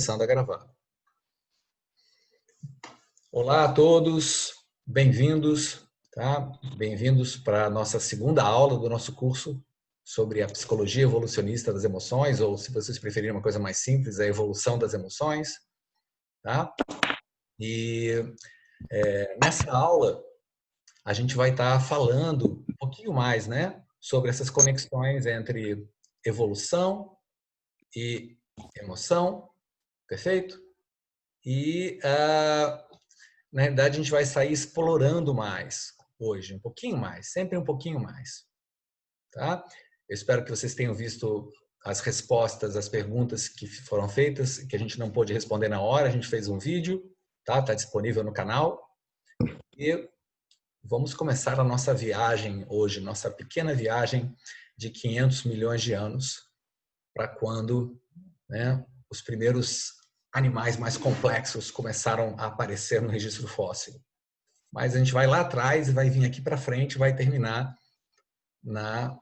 Começando a gravar. Olá a todos, bem-vindos, tá? Bem-vindos para a nossa segunda aula do nosso curso sobre a psicologia evolucionista das emoções, ou se vocês preferirem uma coisa mais simples, a evolução das emoções, tá? E nessa aula a gente vai estar falando um pouquinho mais, né, sobre essas conexões entre evolução e emoção, perfeito? E na realidade, a gente vai sair explorando mais hoje, um pouquinho mais, sempre um pouquinho mais. Tá? Eu espero que vocês tenham visto as respostas, as perguntas que foram feitas, que a gente não pôde responder na hora, a gente fez um vídeo, tá? Tá disponível no canal. E vamos começar a nossa viagem hoje, nossa pequena viagem de 500 milhões de anos, para quando, né, os primeiros animais mais complexos começaram a aparecer no registro fóssil. Mas a gente vai lá atrás e vai vir aqui para frente e vai terminar na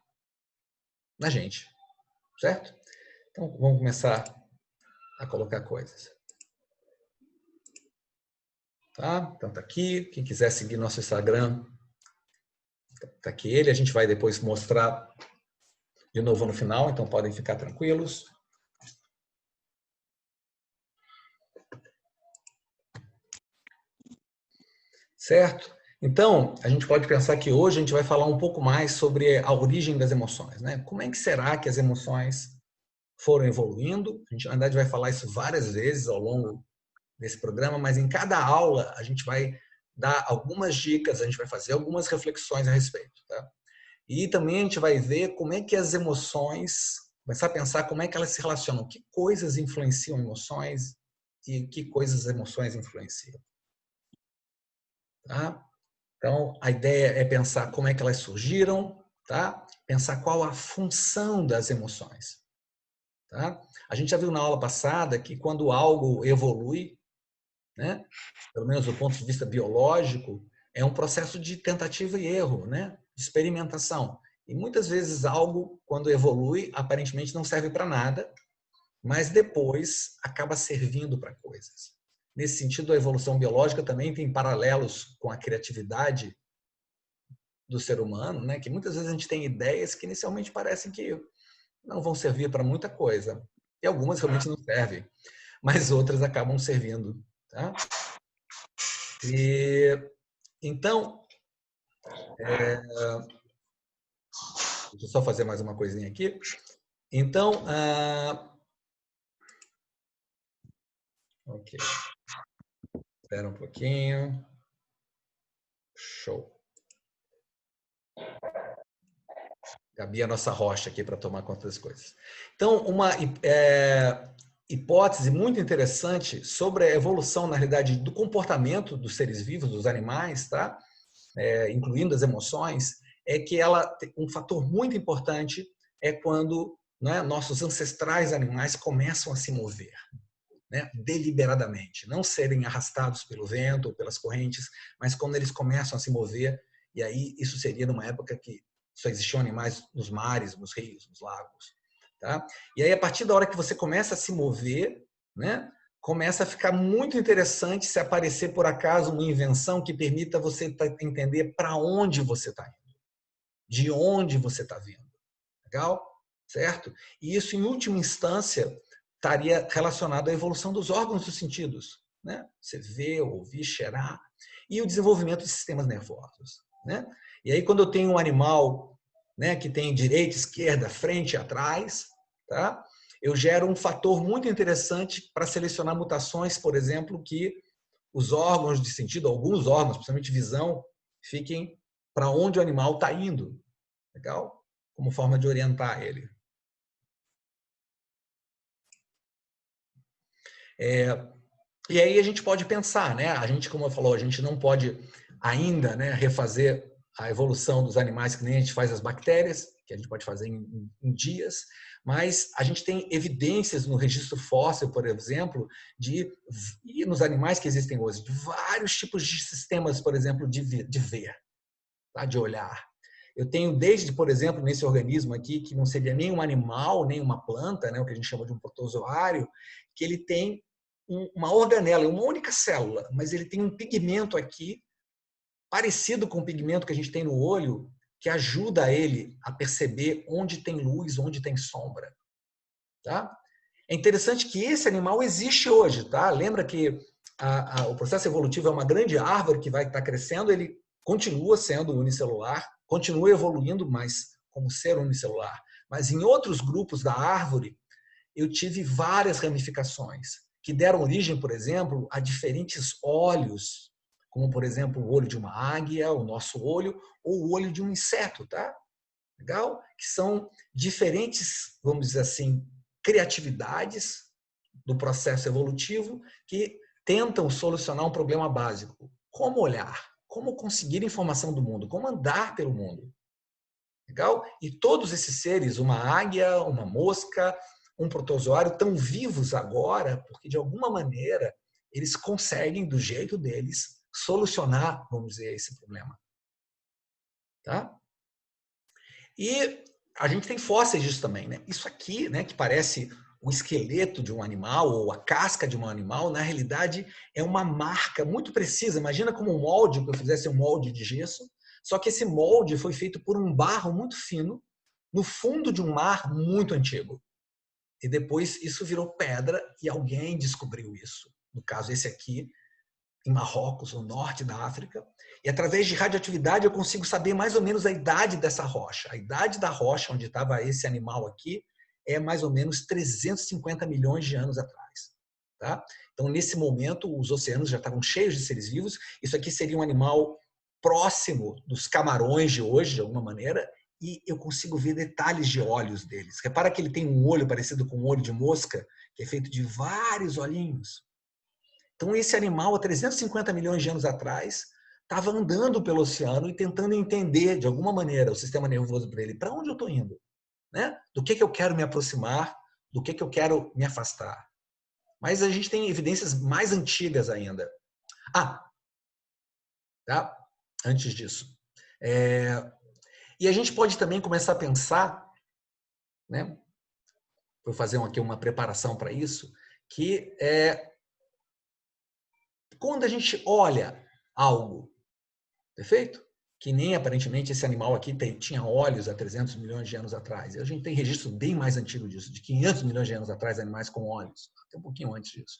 gente, certo? Então, vamos começar a colocar coisas. Tá? Então, tá aqui. Quem quiser seguir nosso Instagram, tá aqui ele. A gente vai depois mostrar de novo no final, então podem ficar tranquilos. Certo? Então, a gente pode pensar que hoje a gente vai falar um pouco mais sobre a origem das emoções, né? Como é que será que as emoções foram evoluindo? A gente, na verdade, vai falar isso várias vezes ao longo desse programa, mas em cada aula a gente vai dar algumas dicas, a gente vai fazer algumas reflexões a respeito, tá? E também a gente vai ver como é que as emoções, começar a pensar como é que elas se relacionam, que coisas influenciam emoções e que coisas as emoções influenciam. Tá? Então, a ideia é pensar como é que elas surgiram, tá? Pensar qual a função das emoções. Tá? A gente já viu na aula passada que quando algo evolui, né, pelo menos do ponto de vista biológico, é um processo de tentativa e erro, né, de experimentação. E muitas vezes algo, quando evolui, aparentemente não serve para nada, mas depois acaba servindo para coisas. Nesse sentido, a evolução biológica também tem paralelos com a criatividade do ser humano, né? Que muitas vezes a gente tem ideias que inicialmente parecem que não vão servir para muita coisa. E algumas realmente não servem, mas outras acabam servindo. Tá? E, então, deixa eu só fazer mais uma coisinha aqui. Então, ok. Espera um pouquinho. Show. Gabi é a nossa rocha aqui para tomar conta das coisas. Então, uma hipótese muito interessante sobre a evolução, na realidade, do comportamento dos seres vivos, dos animais, tá? Incluindo as emoções, é que um fator muito importante é quando, né, nossos ancestrais animais começam a se mover, né, deliberadamente, não serem arrastados pelo vento ou pelas correntes, mas quando eles começam a se mover, e aí isso seria numa época que só existiam animais nos mares, nos rios, nos lagos. Tá? E aí, a partir da hora que você começa a se mover, né, começa a ficar muito interessante se aparecer, por acaso, uma invenção que permita você entender para onde você está indo, de onde você está vindo. Legal? Certo? E isso, em última instância, estaria relacionado à evolução dos órgãos dos sentidos. Né? Você vê, ouvir, cheirar. E o desenvolvimento de sistemas nervosos. Né? E aí, quando eu tenho um animal, né, que tem direita, esquerda, frente e atrás, tá? Eu gero um fator muito interessante para selecionar mutações, por exemplo, que os órgãos de sentido, alguns órgãos, principalmente visão, fiquem para onde o animal está indo. Legal? Como forma de orientar ele. E aí a gente pode pensar, né? A gente, como eu falou, a gente não pode ainda, né, refazer a evolução dos animais que nem a gente faz as bactérias, que a gente pode fazer em dias, mas a gente tem evidências no registro fóssil, por exemplo, e nos animais que existem hoje, de vários tipos de sistemas, por exemplo, de ver, tá? De olhar. Eu tenho desde, por exemplo, nesse organismo aqui, que não seria nem um animal, nem uma planta, né, o que a gente chama de um protozoário, que ele tem uma organela, é uma única célula, mas ele tem um pigmento aqui, parecido com o pigmento que a gente tem no olho, que ajuda ele a perceber onde tem luz, onde tem sombra. Tá? É interessante que esse animal existe hoje. Tá? Lembra que o processo evolutivo é uma grande árvore que vai estar crescendo, ele continua sendo unicelular, continua evoluindo, mas como ser unicelular. Mas em outros grupos da árvore, eu tive várias ramificações que deram origem, por exemplo, a diferentes olhos, como, por exemplo, o olho de uma águia, o nosso olho, ou o olho de um inseto, tá? Legal? Que são diferentes, vamos dizer assim, criatividades do processo evolutivo que tentam solucionar um problema básico. Como olhar? Como conseguir informação do mundo? Como andar pelo mundo? Legal? E todos esses seres, uma águia, uma mosca, um protozoário, estão vivos agora porque, de alguma maneira, eles conseguem, do jeito deles, solucionar, vamos dizer, esse problema. Tá? E a gente tem fósseis disso também. Né? Isso aqui, né, que parece o esqueleto de um animal ou a casca de um animal, na realidade é uma marca muito precisa. Imagina como um molde, que eu fizesse um molde de gesso, só que esse molde foi feito por um barro muito fino no fundo de um mar muito antigo. E depois isso virou pedra e alguém descobriu isso. No caso, esse aqui, em Marrocos, no norte da África. E através de radioatividade eu consigo saber mais ou menos a idade dessa rocha. A idade da rocha onde estava esse animal aqui é mais ou menos 350 milhões de anos atrás. Tá? Então, nesse momento, os oceanos já estavam cheios de seres vivos. Isso aqui seria um animal próximo dos camarões de hoje, de alguma maneira, e eu consigo ver detalhes de olhos deles. Repara que ele tem um olho parecido com um olho de mosca, que é feito de vários olhinhos. Então, esse animal, há 350 milhões de anos atrás, estava andando pelo oceano e tentando entender, de alguma maneira, o sistema nervoso dele. Para onde eu estou indo? Né? Do que eu quero me aproximar? Do que eu quero me afastar? Mas a gente tem evidências mais antigas ainda. Tá? Antes disso. E a gente pode também começar a pensar, né? Vou fazer aqui uma preparação para isso, que quando a gente olha algo, perfeito? Que nem aparentemente esse animal aqui tinha olhos há 300 milhões de anos atrás. E a gente tem registro bem mais antigo disso, de 500 milhões de anos atrás, animais com olhos. Até um pouquinho antes disso.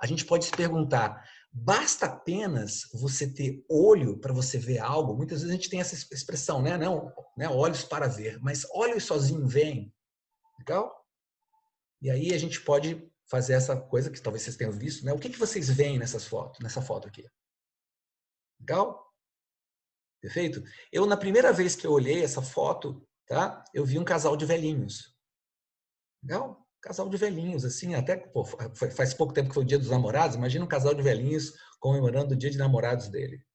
A gente pode se perguntar, basta apenas você ter olho para você ver algo? Muitas vezes a gente tem essa expressão, né? Não, né? Olhos para ver. Mas olhos sozinho veem. Legal? E aí a gente pode fazer essa coisa que talvez vocês tenham visto, né? O que vocês veem nessa foto aqui? Legal? Perfeito? Eu, na primeira vez que eu olhei essa foto, tá? Eu vi um casal de velhinhos. Legal? Casal de velhinhos, assim, até pô, faz pouco tempo que foi o Dia dos Namorados, imagina um casal de velhinhos comemorando o Dia de Namorados dele.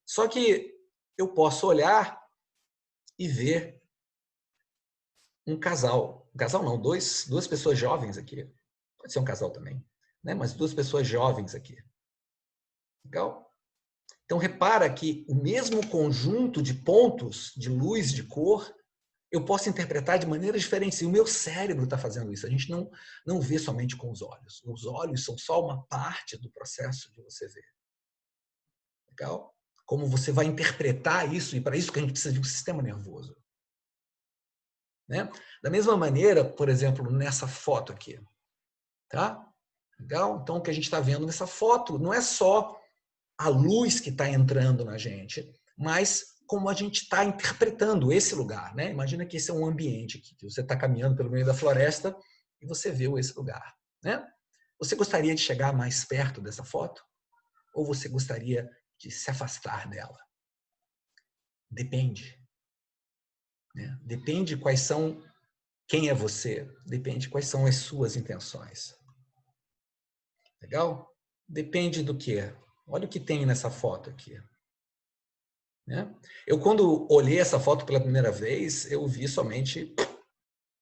Só que eu posso olhar e ver um casal não, duas pessoas jovens aqui. Pode ser um casal também, né? Mas duas pessoas jovens aqui. Legal? Então repara que o mesmo conjunto de pontos de luz, de cor, eu posso interpretar de maneiras diferentes. E o meu cérebro está fazendo isso. A gente não vê somente com os olhos. Os olhos são só uma parte do processo de você ver. Legal? Como você vai interpretar isso, e para isso que a gente precisa de um sistema nervoso. Né? Da mesma maneira, por exemplo, nessa foto aqui. Tá? Legal? Então, o que a gente está vendo nessa foto não é só a luz que está entrando na gente, mas como a gente está interpretando esse lugar. Né? Imagina que esse é um ambiente aqui, que você está caminhando pelo meio da floresta e você viu esse lugar. Né? Você gostaria de chegar mais perto dessa foto? Ou você gostaria de se afastar dela? Depende. Né? Depende quais são, quem é você, depende quais são as suas intenções. Legal? Depende do que. Olha o que tem nessa foto aqui. Né? Eu, quando olhei essa foto pela primeira vez, eu vi somente,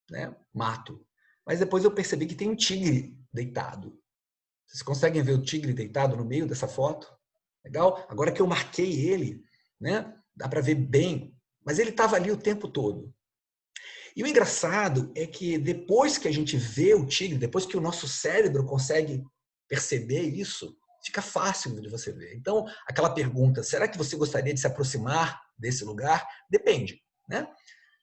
né, mato. Mas depois eu percebi que tem um tigre deitado. Vocês conseguem ver o tigre deitado no meio dessa foto? Legal? Agora que eu marquei ele, né, dá para ver bem. Mas ele estava ali o tempo todo. E o engraçado é que depois que a gente vê o tigre, depois que o nosso cérebro consegue perceber isso, fica fácil de você ver. Então, aquela pergunta, será que você gostaria de se aproximar desse lugar? Depende, né?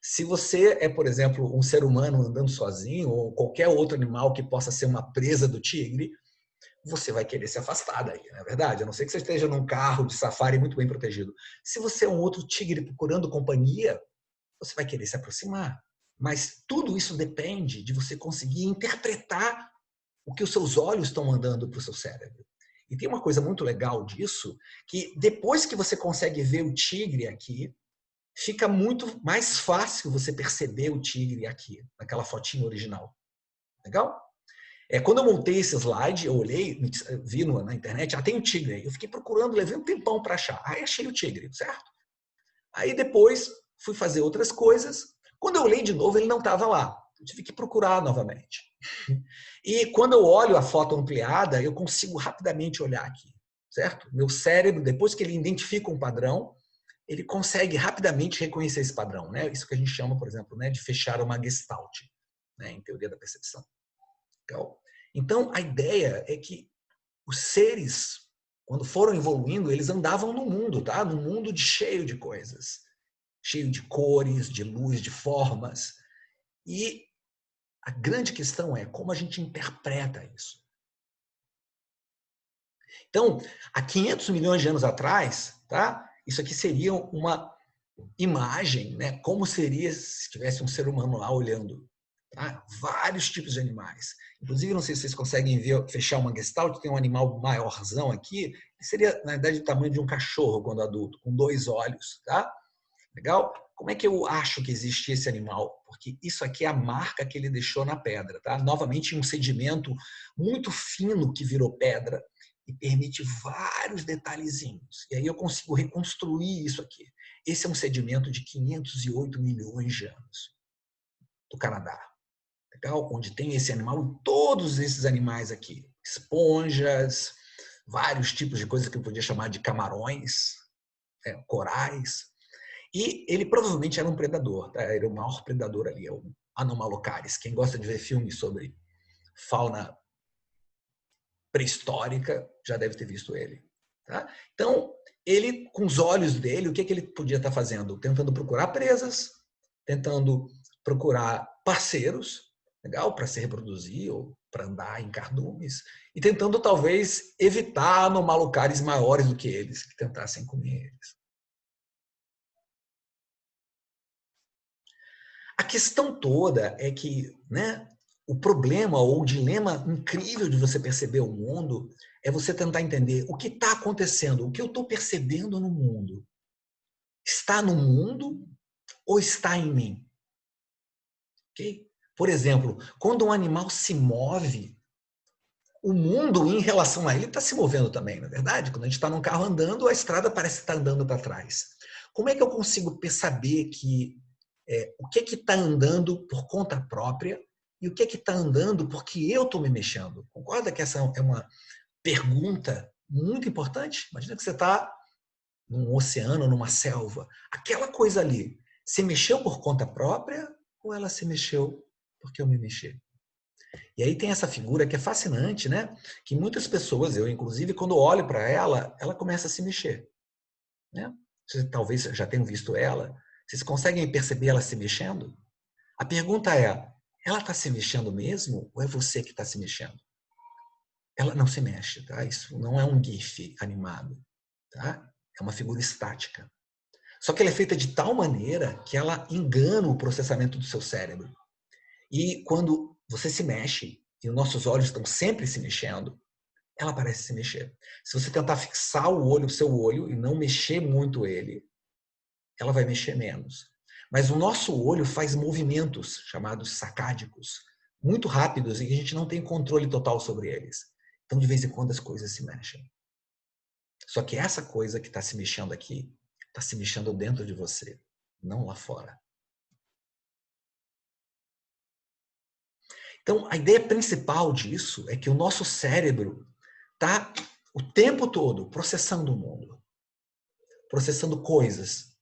Se você é, por exemplo, um ser humano andando sozinho ou qualquer outro animal que possa ser uma presa do tigre, você vai querer se afastar daí, não é verdade? A não ser que você esteja num carro de safari muito bem protegido. Se você é um outro tigre procurando companhia, você vai querer se aproximar. Mas tudo isso depende de você conseguir interpretar o que os seus olhos estão mandando para o seu cérebro. E tem uma coisa muito legal disso, que depois que você consegue ver o tigre aqui, fica muito mais fácil você perceber o tigre aqui, naquela fotinha original. Legal? Quando eu montei esse slide, eu olhei, vi na internet, tem um tigre aí. Eu fiquei procurando, levei um tempão para achar. Aí achei o tigre, certo? Aí depois fui fazer outras coisas. Quando eu olhei de novo, ele não estava lá. Eu tive que procurar novamente. E quando eu olho a foto ampliada, eu consigo rapidamente olhar aqui, certo? Meu cérebro, depois que ele identifica um padrão, ele consegue rapidamente reconhecer esse padrão, né? Isso que a gente chama, por exemplo, né, de fechar uma gestalt, né, em teoria da percepção. Então, a ideia é que os seres, quando foram evoluindo, eles andavam no mundo, tá? No mundo cheio de coisas, cheio de cores, de luz, de formas. E a grande questão é como a gente interpreta isso. Então, há 500 milhões de anos atrás, tá? Isso aqui seria uma imagem, né? Como seria se tivesse um ser humano lá olhando. Tá? Vários tipos de animais. Inclusive, não sei se vocês conseguem ver, fechar uma gestalt, tem um animal maiorzão aqui, que seria, na verdade, o tamanho de um cachorro quando adulto, com 2 olhos. Tá? Legal? Como é que eu acho que existe esse animal? Porque isso aqui é a marca que ele deixou na pedra. Tá? Novamente, um sedimento muito fino que virou pedra e permite vários detalhezinhos. E aí eu consigo reconstruir isso aqui. Esse é um sedimento de 508 milhões de anos do Canadá. Legal? Onde tem esse animal e todos esses animais aqui. Esponjas, vários tipos de coisas que eu podia chamar de camarões, corais. E ele provavelmente era um predador. Tá? Era o maior predador ali, é o Anomalocaris. Quem gosta de ver filmes sobre fauna pré-histórica já deve ter visto ele. Tá? Então, ele, com os olhos dele, o que ele podia estar fazendo? Tentando procurar presas, tentando procurar parceiros, legal, para se reproduzir ou para andar em cardumes, e tentando talvez evitar anomalocares maiores do que eles, que tentassem comer eles. A questão toda é que, né, o problema ou o dilema incrível de você perceber o mundo é você tentar entender o que está acontecendo, o que eu estou percebendo no mundo. Está no mundo ou está em mim? Okay? Por exemplo, quando um animal se move, o mundo em relação a ele está se movendo também, não é verdade? Quando a gente está num carro andando, a estrada parece estar andando para trás. Como é que eu consigo saber que o que está andando por conta própria e o que está andando porque eu estou me mexendo? Concorda que essa é uma pergunta muito importante? Imagina que você está num oceano, numa selva. Aquela coisa ali se mexeu por conta própria ou ela se mexeu porque eu me mexi? E aí tem essa figura que é fascinante, né? Que muitas pessoas, eu inclusive, quando olho para ela, ela começa a se mexer. Né? Vocês talvez já tenham visto ela. Vocês conseguem perceber ela se mexendo? A pergunta é, ela está se mexendo mesmo ou é você que está se mexendo? Ela não se mexe, tá? Isso não é um GIF animado, tá? É uma figura estática. Só que ela é feita de tal maneira que ela engana o processamento do seu cérebro. E quando você se mexe, e os nossos olhos estão sempre se mexendo, ela parece se mexer. Se você tentar fixar o seu olho, e não mexer muito ele, ela vai mexer menos. Mas o nosso olho faz movimentos chamados sacádicos, muito rápidos, e a gente não tem controle total sobre eles. Então, de vez em quando, as coisas se mexem. Só que essa coisa que está se mexendo aqui, está se mexendo dentro de você, não lá fora. Então, a ideia principal disso é que o nosso cérebro está o tempo todo processando o mundo, processando coisas,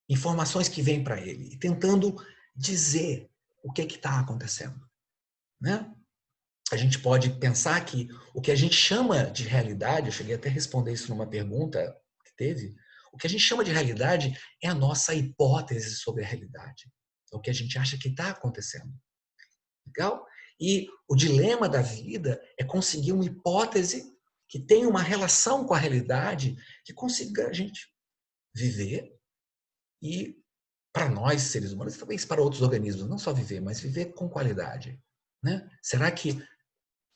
informações que vêm para ele, e tentando dizer o que está acontecendo, né? A gente pode pensar que o que a gente chama de realidade, eu cheguei até a responder isso numa pergunta que teve, o que a gente chama de realidade é a nossa hipótese sobre a realidade. É o que a gente acha que está acontecendo. Legal? E o dilema da vida é conseguir uma hipótese que tenha uma relação com a realidade, que consiga a gente viver e, para nós, seres humanos, também para outros organismos, não só viver, mas viver com qualidade. Né? Será que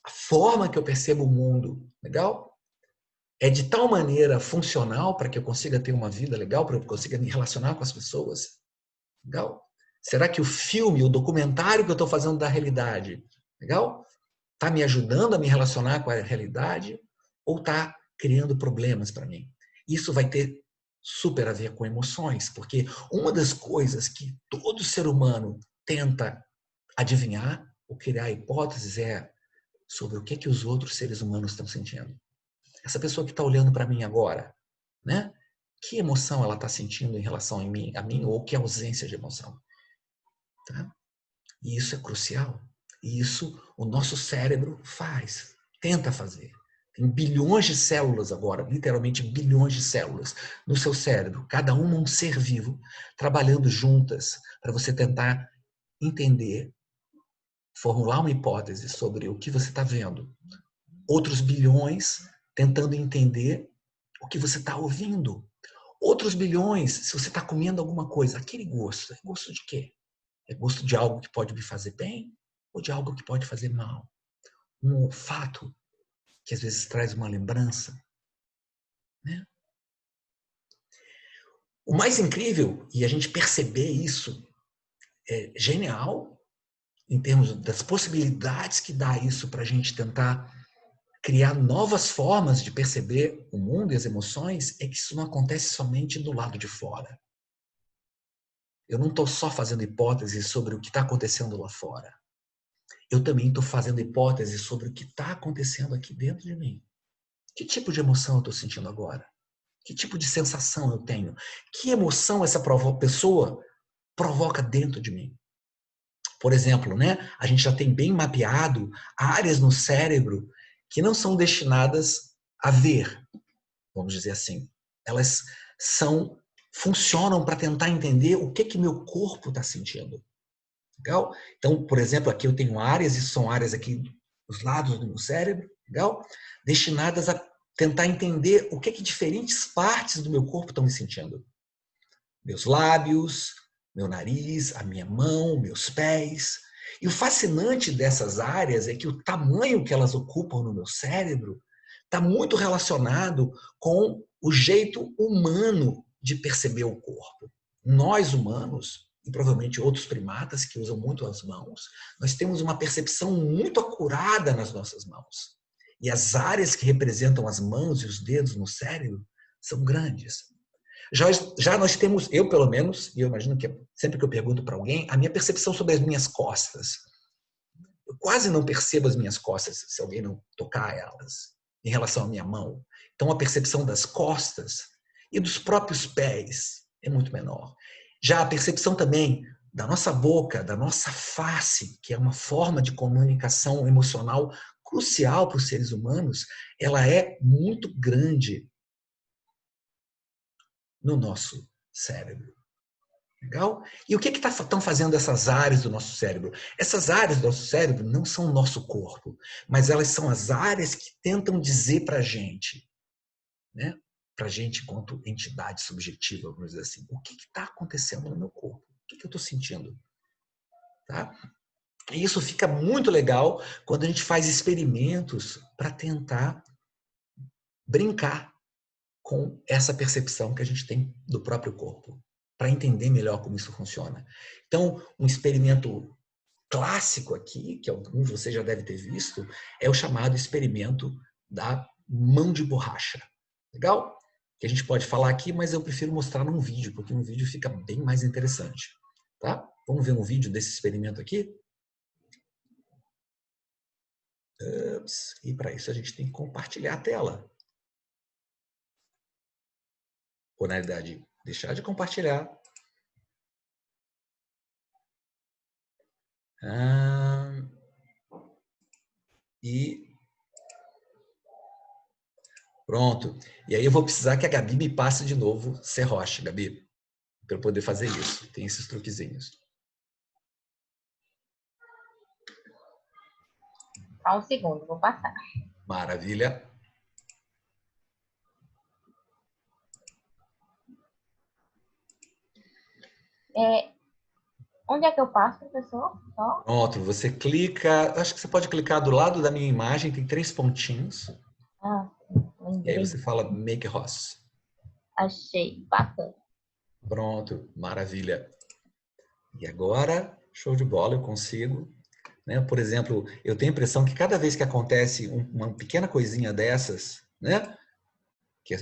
a forma que eu percebo o mundo, legal? É de tal maneira funcional para que eu consiga ter uma vida legal, para que eu consiga me relacionar com as pessoas? Legal? Será que o filme, o documentário que eu estou fazendo da realidade, legal? Está me ajudando a me relacionar com a realidade ou está criando problemas para mim? Isso vai ter super a ver com emoções, porque uma das coisas que todo ser humano tenta adivinhar ou criar hipóteses é sobre o que os outros seres humanos estão sentindo. Essa pessoa que está olhando para mim agora, né? Que emoção ela está sentindo em relação a mim ou que ausência de emoção? Tá? E isso é crucial. E isso o nosso cérebro faz, tenta fazer. Tem bilhões de células agora, literalmente bilhões de células no seu cérebro, cada uma um ser vivo, trabalhando juntas para você tentar entender, formular uma hipótese sobre o que você está vendo. Outros bilhões tentando entender o que você está ouvindo. Outros bilhões, se você está comendo alguma coisa, aquele gosto, é gosto de quê? É gosto de algo que pode me fazer bem ou de algo que pode fazer mal? Um olfato que às vezes traz uma lembrança, né? O mais incrível, e a gente perceber isso, é genial em termos das possibilidades que dá isso para a gente tentar criar novas formas de perceber o mundo e as emoções, é que isso não acontece somente do lado de fora. Eu não estou só fazendo hipóteses sobre o que está acontecendo lá fora. Eu também estou fazendo hipóteses sobre o que está acontecendo aqui dentro de mim. Que tipo de emoção eu estou sentindo agora? Que tipo de sensação eu tenho? Que emoção essa pessoa provoca dentro de mim? Por exemplo, né, a gente já tem bem mapeado áreas no cérebro que não são destinadas a ver, vamos dizer assim. Elas funcionam para tentar entender o que meu corpo está sentindo. Legal? Então, por exemplo, aqui eu tenho áreas, e são áreas aqui dos lados do meu cérebro, legal? Destinadas a tentar entender o que diferentes partes do meu corpo estão me sentindo. Meus lábios, meu nariz, a minha mão, meus pés. E o fascinante dessas áreas é que o tamanho que elas ocupam no meu cérebro está muito relacionado com o jeito humano de perceber o corpo. Nós humanos, e provavelmente outros primatas que usam muito as mãos, nós temos uma percepção muito acurada nas nossas mãos. E as áreas que representam as mãos e os dedos no cérebro são grandes. Já nós temos, eu pelo menos, e eu imagino que sempre que eu pergunto para alguém, a minha percepção sobre as minhas costas. Eu quase não percebo as minhas costas se alguém não tocar elas em relação à minha mão. Então a percepção das costas e dos próprios pés é muito menor. Já a percepção também da nossa boca, da nossa face, que é uma forma de comunicação emocional crucial para os seres humanos, ela é muito grande no nosso cérebro. Legal? E o que estão fazendo essas áreas do nosso cérebro? Essas áreas do nosso cérebro não são o nosso corpo, mas elas são as áreas que tentam dizer para a gente, né? Para a gente, quanto entidade subjetiva, vamos dizer assim, o que está acontecendo no meu corpo? O que eu estou sentindo? Tá? E isso fica muito legal quando a gente faz experimentos para tentar brincar com essa percepção que a gente tem do próprio corpo, para entender melhor como isso funciona. Então, um experimento clássico aqui, que alguns de vocês já devem ter visto, é o chamado experimento da mão de borracha. Legal? Que a gente pode falar aqui, mas eu prefiro mostrar num vídeo, porque um vídeo fica bem mais interessante. Tá? Vamos ver um vídeo desse experimento aqui? Ups. E para isso a gente tem que compartilhar a tela. Ou, na realidade, deixar de compartilhar. E pronto. E aí eu vou precisar que a Gabi me passe de novo serroche, Gabi, para eu poder fazer isso. Tem esses truquezinhos. Só um segundo, vou passar. Maravilha. Onde é que eu passo, professor? Só? Pronto, você clica, acho que você pode clicar do lado da minha imagem, tem 3 pontinhos. Ah, E aí lembrei. você fala Make Ross. Achei, bacana. Pronto, maravilha. E agora, show de bola, eu consigo. Né? Por exemplo, eu tenho a impressão que cada vez que acontece uma pequena coisinha dessas, né? Que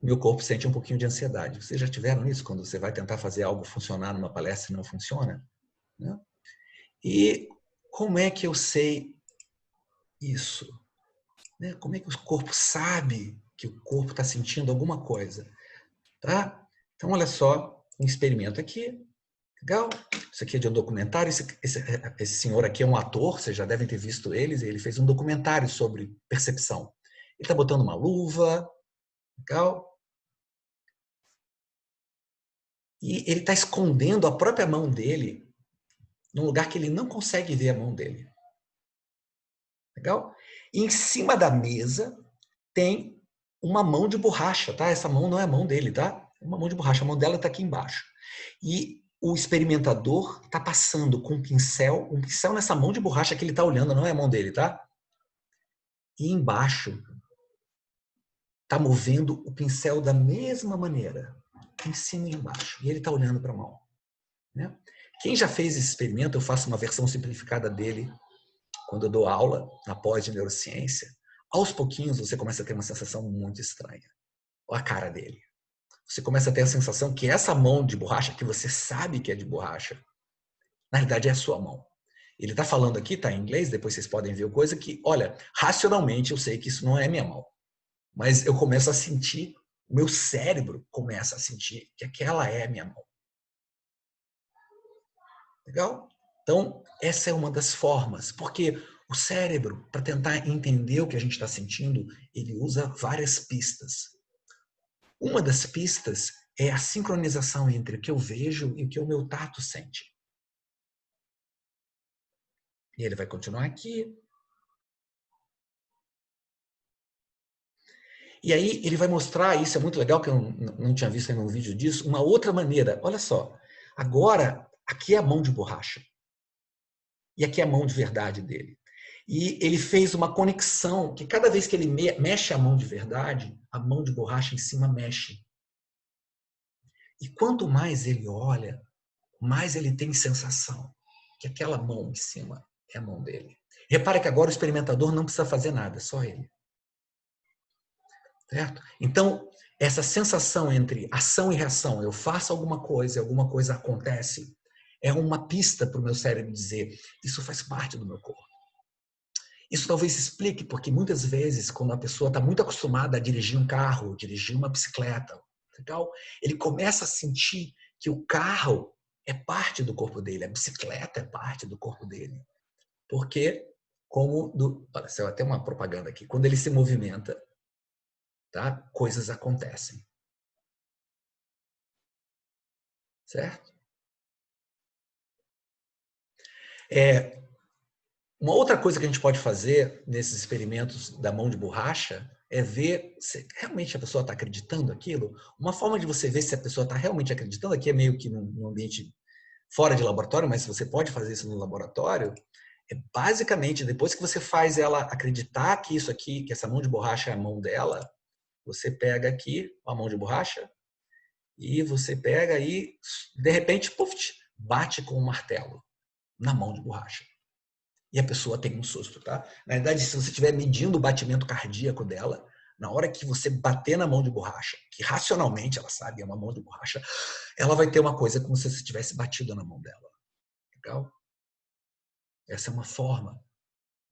meu corpo sente um pouquinho de ansiedade. Vocês já tiveram isso quando você vai tentar fazer algo funcionar numa palestra e não funciona? Né? E como é que eu sei isso? Né? Como é que o corpo sabe que o corpo está sentindo alguma coisa? Tá? Então, olha só, um experimento aqui. Legal? Isso aqui é de um documentário. Esse senhor aqui é um ator, vocês já devem ter visto ele fez um documentário sobre percepção. Ele está botando uma luva, legal? E ele está escondendo a própria mão dele num lugar que ele não consegue ver a mão dele. Legal? E em cima da mesa tem uma mão de borracha, tá? Essa mão não é a mão dele, tá? É uma mão de borracha, a mão dela está aqui embaixo. E o experimentador está passando com um pincel nessa mão de borracha que ele está olhando, não é a mão dele, tá? E embaixo está movendo o pincel da mesma maneira, em cima e embaixo. E ele está olhando para a mão. Né? Quem já fez esse experimento, eu faço uma versão simplificada dele quando eu dou aula na pós de neurociência. Aos pouquinhos você começa a ter uma sensação muito estranha. Olha a cara dele. Você começa a ter a sensação que essa mão de borracha, que você sabe que é de borracha, na realidade é a sua mão. Ele está falando aqui, está em inglês, depois vocês podem ver coisa que, olha, racionalmente eu sei que isso não é minha mão. Mas eu começo a sentir, o meu cérebro começa a sentir que aquela é a minha mão. Legal? Então, essa é uma das formas, porque o cérebro, para tentar entender o que a gente está sentindo, ele usa várias pistas. Uma das pistas é a sincronização entre o que eu vejo e o que o meu tato sente. E ele vai continuar aqui. E aí ele vai mostrar, isso é muito legal, que eu não tinha visto ainda um vídeo disso, uma outra maneira. Olha só, agora, aqui é a mão de borracha. E aqui é a mão de verdade dele. E ele fez uma conexão, que cada vez que ele mexe a mão de verdade, a mão de borracha em cima mexe. E quanto mais ele olha, mais ele tem sensação que aquela mão em cima é a mão dele. Repara que agora o experimentador não precisa fazer nada, só ele. Certo? Então, essa sensação entre ação e reação, eu faço alguma coisa e alguma coisa acontece, é uma pista para o meu cérebro dizer, isso faz parte do meu corpo. Isso talvez explique porque muitas vezes, quando a pessoa está muito acostumada a dirigir um carro, dirigir uma bicicleta, legal? Ele começa a sentir que o carro é parte do corpo dele, a bicicleta é parte do corpo dele. Porque, olha, saiu até uma propaganda aqui, quando ele se movimenta, tá? Coisas acontecem. Certo? Uma outra coisa que a gente pode fazer nesses experimentos da mão de borracha é ver se realmente a pessoa está acreditando aquilo. Uma forma de você ver se a pessoa está realmente acreditando, aqui é meio que num ambiente fora de laboratório, mas você pode fazer isso no laboratório, é basicamente, depois que você faz ela acreditar que isso aqui, que essa mão de borracha é a mão dela, você pega aqui a mão de borracha e você pega e, de repente, puff, bate com um martelo na mão de borracha. E a pessoa tem um susto, tá? Na verdade, se você estiver medindo o batimento cardíaco dela, na hora que você bater na mão de borracha, que racionalmente ela sabe é uma mão de borracha, ela vai ter uma coisa como se você tivesse batido na mão dela. Legal? Essa é uma forma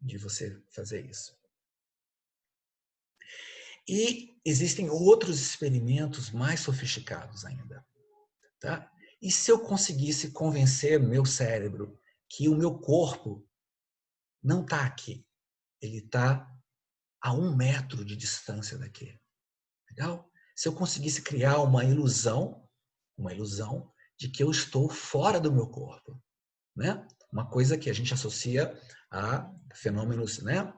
de você fazer isso. E existem outros experimentos mais sofisticados ainda. Tá? E se eu conseguisse convencer meu cérebro que o meu corpo não está aqui. Ele está a 1 metro de distância daqui. Legal? Se eu conseguisse criar uma ilusão de que eu estou fora do meu corpo, né? Uma coisa que a gente associa a fenômenos, né?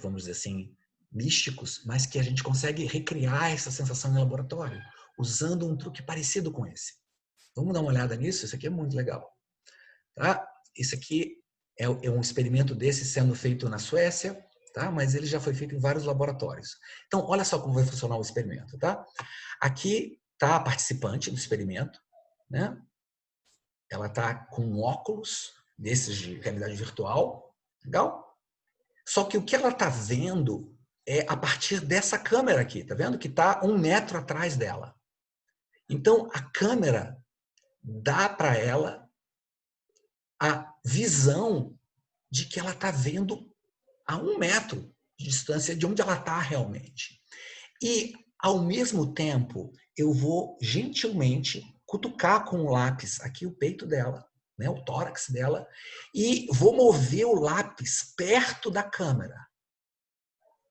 Vamos dizer assim, místicos, mas que a gente consegue recriar essa sensação em laboratório, usando um truque parecido com esse. Vamos dar uma olhada nisso? Isso aqui é muito legal. Tá? Isso aqui é um experimento desse sendo feito na Suécia, tá? Mas ele já foi feito em vários laboratórios. Então, olha só como vai funcionar o experimento. Tá? Aqui está a participante do experimento, né? Ela está com um óculos desses de realidade virtual, legal? Só que o que ela está vendo é a partir dessa câmera aqui, tá vendo? Que está 1 metro atrás dela. Então, a câmera dá para ela a visão de que ela está vendo a 1 metro de distância de onde ela está realmente. E, ao mesmo tempo, eu vou gentilmente cutucar com o lápis aqui o peito dela, né, o tórax dela, e vou mover o lápis perto da câmera,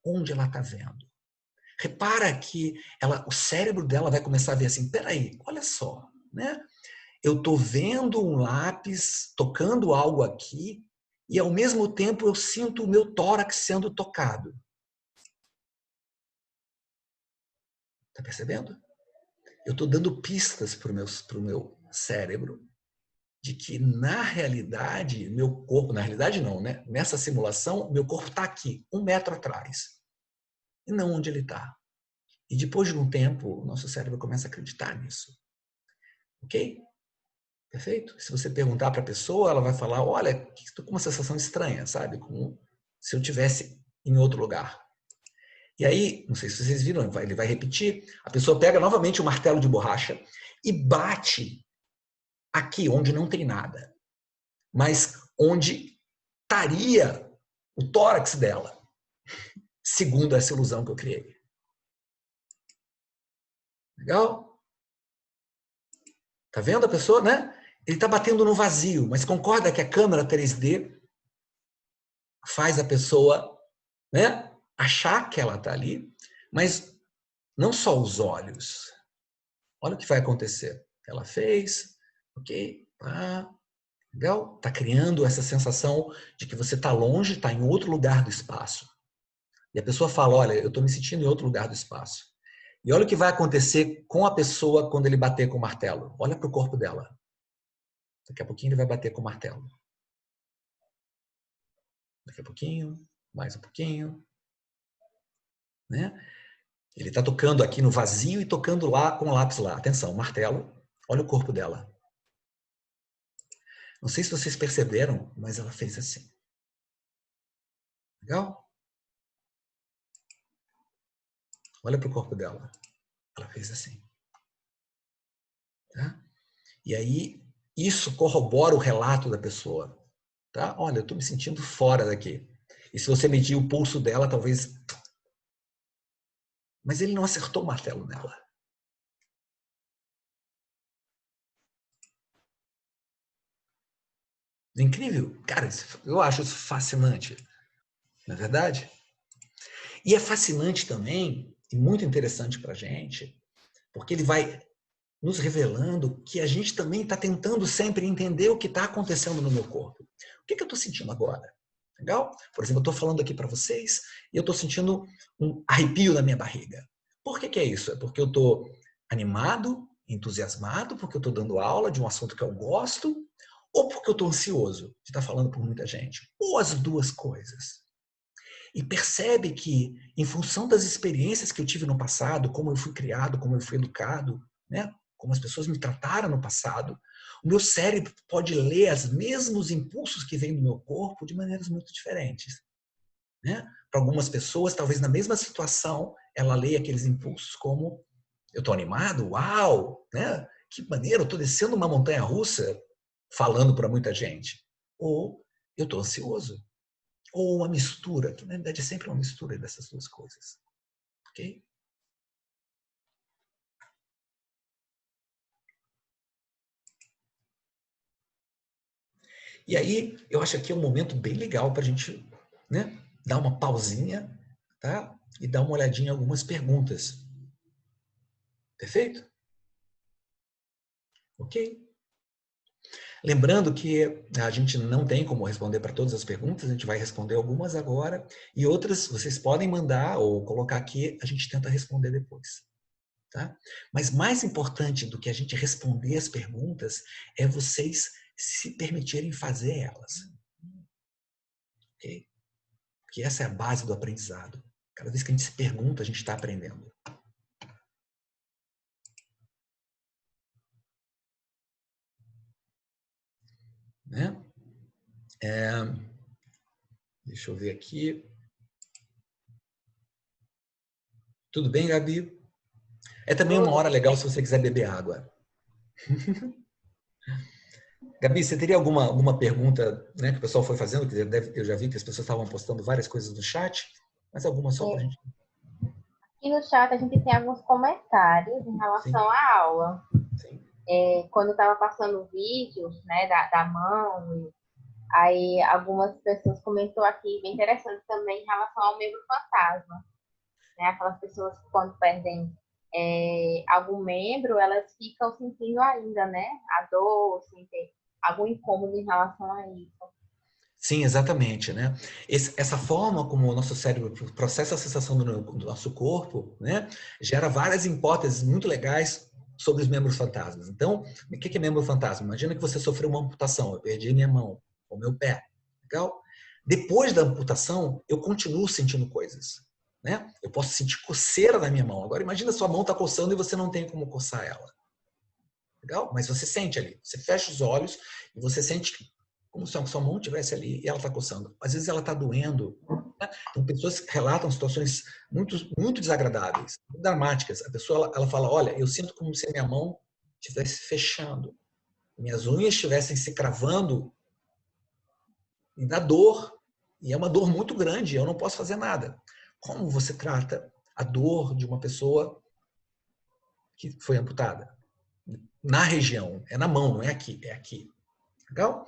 onde ela está vendo. Repara que o cérebro dela vai começar a ver assim, peraí, olha só, né? Eu estou vendo um lápis, tocando algo aqui, e ao mesmo tempo eu sinto o meu tórax sendo tocado. Está percebendo? Eu estou dando pistas para o meu cérebro de que, na realidade, meu corpo, na realidade não, né? Nessa simulação, meu corpo está aqui, 1 metro atrás, e não onde ele está. E depois de um tempo, o nosso cérebro começa a acreditar nisso. Ok? Perfeito? Se você perguntar para a pessoa, ela vai falar, olha, estou com uma sensação estranha, sabe? Como se eu estivesse em outro lugar. E aí, não sei se vocês viram, ele vai repetir, a pessoa pega novamente o martelo de borracha e bate aqui, onde não tem nada, mas onde estaria o tórax dela, segundo essa ilusão que eu criei. Legal? Tá vendo a pessoa, né? Ele está batendo no vazio, mas concorda que a câmera 3D faz a pessoa, né, achar que ela está ali, mas não só os olhos. Olha o que vai acontecer. Ela fez, ok, legal, está criando essa sensação de que você está longe, está em outro lugar do espaço. E a pessoa fala, olha, eu estou me sentindo em outro lugar do espaço. E olha o que vai acontecer com a pessoa quando ele bater com o martelo. Olha para o corpo dela. Daqui a pouquinho ele vai bater com o martelo. Daqui a pouquinho, mais um pouquinho. Né? Ele está tocando aqui no vazio e tocando lá com o lápis lá. Atenção, martelo. Olha o corpo dela. Não sei se vocês perceberam, mas ela fez assim. Legal? Olha para o corpo dela. Ela fez assim. Tá? E aí, isso corrobora o relato da pessoa. Tá? Olha, eu estou me sentindo fora daqui. E se você medir o pulso dela, talvez... Mas ele não acertou o martelo nela. Incrível. Cara, eu acho isso fascinante. Não é verdade? E é fascinante também, e muito interessante para a gente, porque ele vai nos revelando que a gente também está tentando sempre entender o que está acontecendo no meu corpo. O que eu estou sentindo agora? Legal? Por exemplo, eu estou falando aqui para vocês e eu estou sentindo um arrepio na minha barriga. Por que é isso? É porque eu estou animado, entusiasmado, porque eu estou dando aula de um assunto que eu gosto, ou porque eu estou ansioso de estar falando por muita gente? Ou as duas coisas? E percebe que, em função das experiências que eu tive no passado, como eu fui criado, como eu fui educado, né? Como as pessoas me trataram no passado, o meu cérebro pode ler os mesmos impulsos que vêm do meu corpo de maneiras muito diferentes. Né? Para algumas pessoas, talvez na mesma situação, ela leia aqueles impulsos como eu estou animado, uau, né? Que maneiro, eu estou descendo uma montanha russa, falando para muita gente. Ou eu estou ansioso. Ou uma mistura, que na verdade é sempre uma mistura dessas duas coisas. Ok? E aí, eu acho que é um momento bem legal para a gente, né, dar uma pausinha, tá? E dar uma olhadinha em algumas perguntas. Perfeito? Ok? Lembrando que a gente não tem como responder para todas as perguntas, a gente vai responder algumas agora e outras vocês podem mandar ou colocar aqui, a gente tenta responder depois. Tá? Mas mais importante do que a gente responder as perguntas é vocês se permitirem fazer elas. Ok? Porque essa é a base do aprendizado. Cada vez que a gente se pergunta, a gente está aprendendo. Né? Deixa eu ver aqui. Tudo bem, Gabi? É também uma hora legal se você quiser beber água. Gabi, você teria alguma pergunta, né, que o pessoal foi fazendo? Que eu já vi que as pessoas estavam postando várias coisas no chat, mas alguma só para a gente... Aqui no chat a gente tem alguns comentários em Sim, relação à aula. sim. Quando eu estava passando o vídeo, né, da mão, aí algumas pessoas comentou aqui, bem interessante também, em relação ao membro fantasma. Né? Aquelas pessoas que quando perdem algum membro, elas ficam sentindo ainda, né, a dor, sentem algum incômodo em relação a isso. Sim, exatamente, né? Essa forma como o nosso cérebro processa a sensação do nosso corpo, né, gera várias hipóteses muito legais sobre os membros fantasmas. Então, o que é membro fantasma? Imagina que você sofreu uma amputação, eu perdi minha mão, ou meu pé, legal? Depois da amputação, eu continuo sentindo coisas, né? Eu posso sentir coceira na minha mão. Agora, imagina sua mão está coçando e você não tem como coçar ela. Legal? Mas você sente ali. Você fecha os olhos e você sente como se a sua mão estivesse ali e ela está coçando. Às vezes ela está doendo. Né? Então, pessoas relatam situações muito desagradáveis, muito dramáticas. A pessoa ela fala, olha, eu sinto como se a minha mão estivesse fechando. Minhas unhas estivessem se cravando e dá dor. E é uma dor muito grande, eu não posso fazer nada. Como você trata a dor de uma pessoa que foi amputada? Na região, é na mão, não é aqui, é aqui. Legal?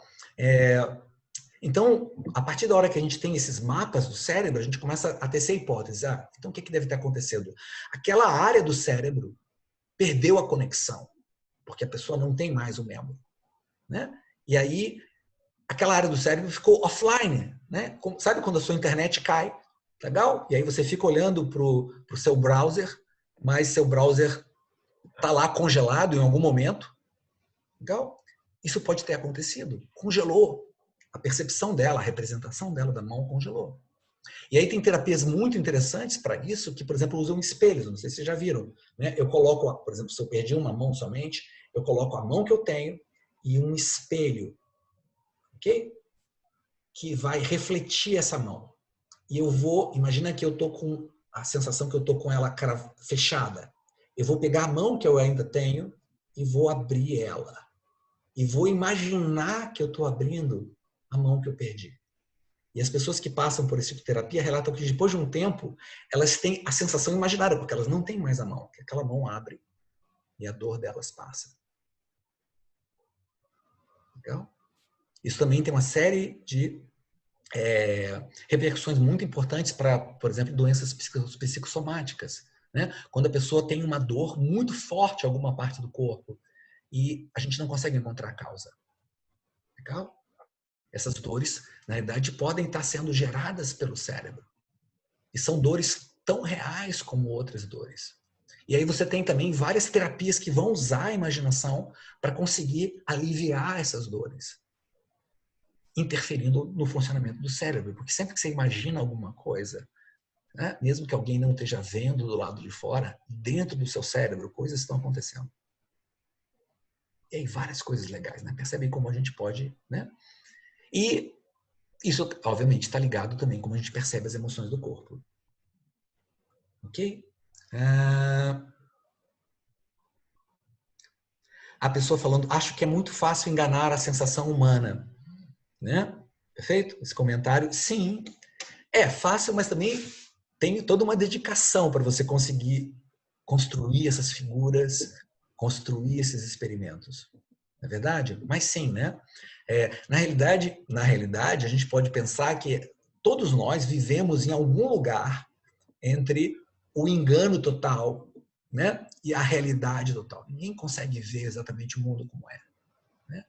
Então, a partir da hora que a gente tem esses mapas do cérebro, a gente começa a ter essa hipótese. Então o que deve estar acontecendo? Aquela área do cérebro perdeu a conexão, porque a pessoa não tem mais o membro. Né? E aí, aquela área do cérebro ficou offline. Né? Sabe quando a sua internet cai? Legal? E aí você fica olhando para o seu browser, mas seu browser está lá congelado em algum momento. Legal? Isso pode ter acontecido. Congelou. A percepção dela, a representação dela da mão congelou. E aí tem terapias muito interessantes para isso, que, por exemplo, usam espelhos. Não sei se vocês já viram. Né? Eu coloco, por exemplo, se eu perdi uma mão somente, eu coloco a mão que eu tenho e um espelho, ok? Que vai refletir essa mão. E eu vou, imagina que eu estou com a sensação que eu estou com ela fechada. Eu vou pegar a mão que eu ainda tenho e vou abrir ela. E vou imaginar que eu estou abrindo a mão que eu perdi. E as pessoas que passam por esse tipo de terapia relatam que depois de um tempo, elas têm a sensação imaginária, porque elas não têm mais a mão, que aquela mão abre e a dor delas passa. Legal? Isso também tem uma série de repercussões muito importantes para, por exemplo, doenças psicossomáticas. Né? Quando a pessoa tem uma dor muito forte em alguma parte do corpo e a gente não consegue encontrar a causa. Legal? Essas dores, na verdade, podem estar sendo geradas pelo cérebro. E são dores tão reais como outras dores. E aí você tem também várias terapias que vão usar a imaginação para conseguir aliviar essas dores, interferindo no funcionamento do cérebro. Porque sempre que você imagina alguma coisa, né, mesmo que alguém não esteja vendo do lado de fora, dentro do seu cérebro, coisas estão acontecendo. E aí várias coisas legais, né? Percebem como a gente pode, né? E isso, obviamente, está ligado também como a gente percebe as emoções do corpo. Ok? A pessoa falando, acho que é muito fácil enganar a sensação humana. Né? Perfeito? Esse comentário, sim, é fácil, mas também tem toda uma dedicação para você conseguir construir essas figuras, construir esses experimentos. Não é verdade? Mas sim, né? Na realidade, a gente pode pensar que todos nós vivemos em algum lugar entre o engano total, né, e a realidade total. Ninguém consegue ver exatamente o mundo como é. Né?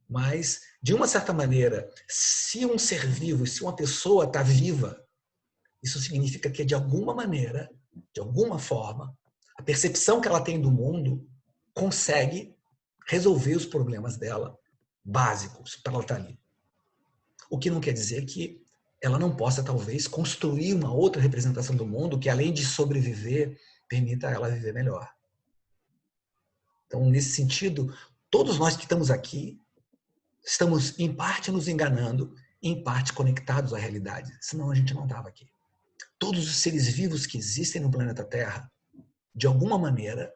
Mas, de uma certa maneira, se um ser vivo, se uma pessoa está viva, isso significa que, de alguma maneira, de alguma forma, a percepção que ela tem do mundo consegue resolver os problemas dela básicos para ela estar ali. O que não quer dizer que ela não possa, talvez, construir uma outra representação do mundo que, além de sobreviver, permita ela viver melhor. Então, nesse sentido, todos nós que estamos aqui estamos, em parte, nos enganando, em parte, conectados à realidade. Senão, a gente não estava aqui. Todos os seres vivos que existem no planeta Terra, de alguma maneira,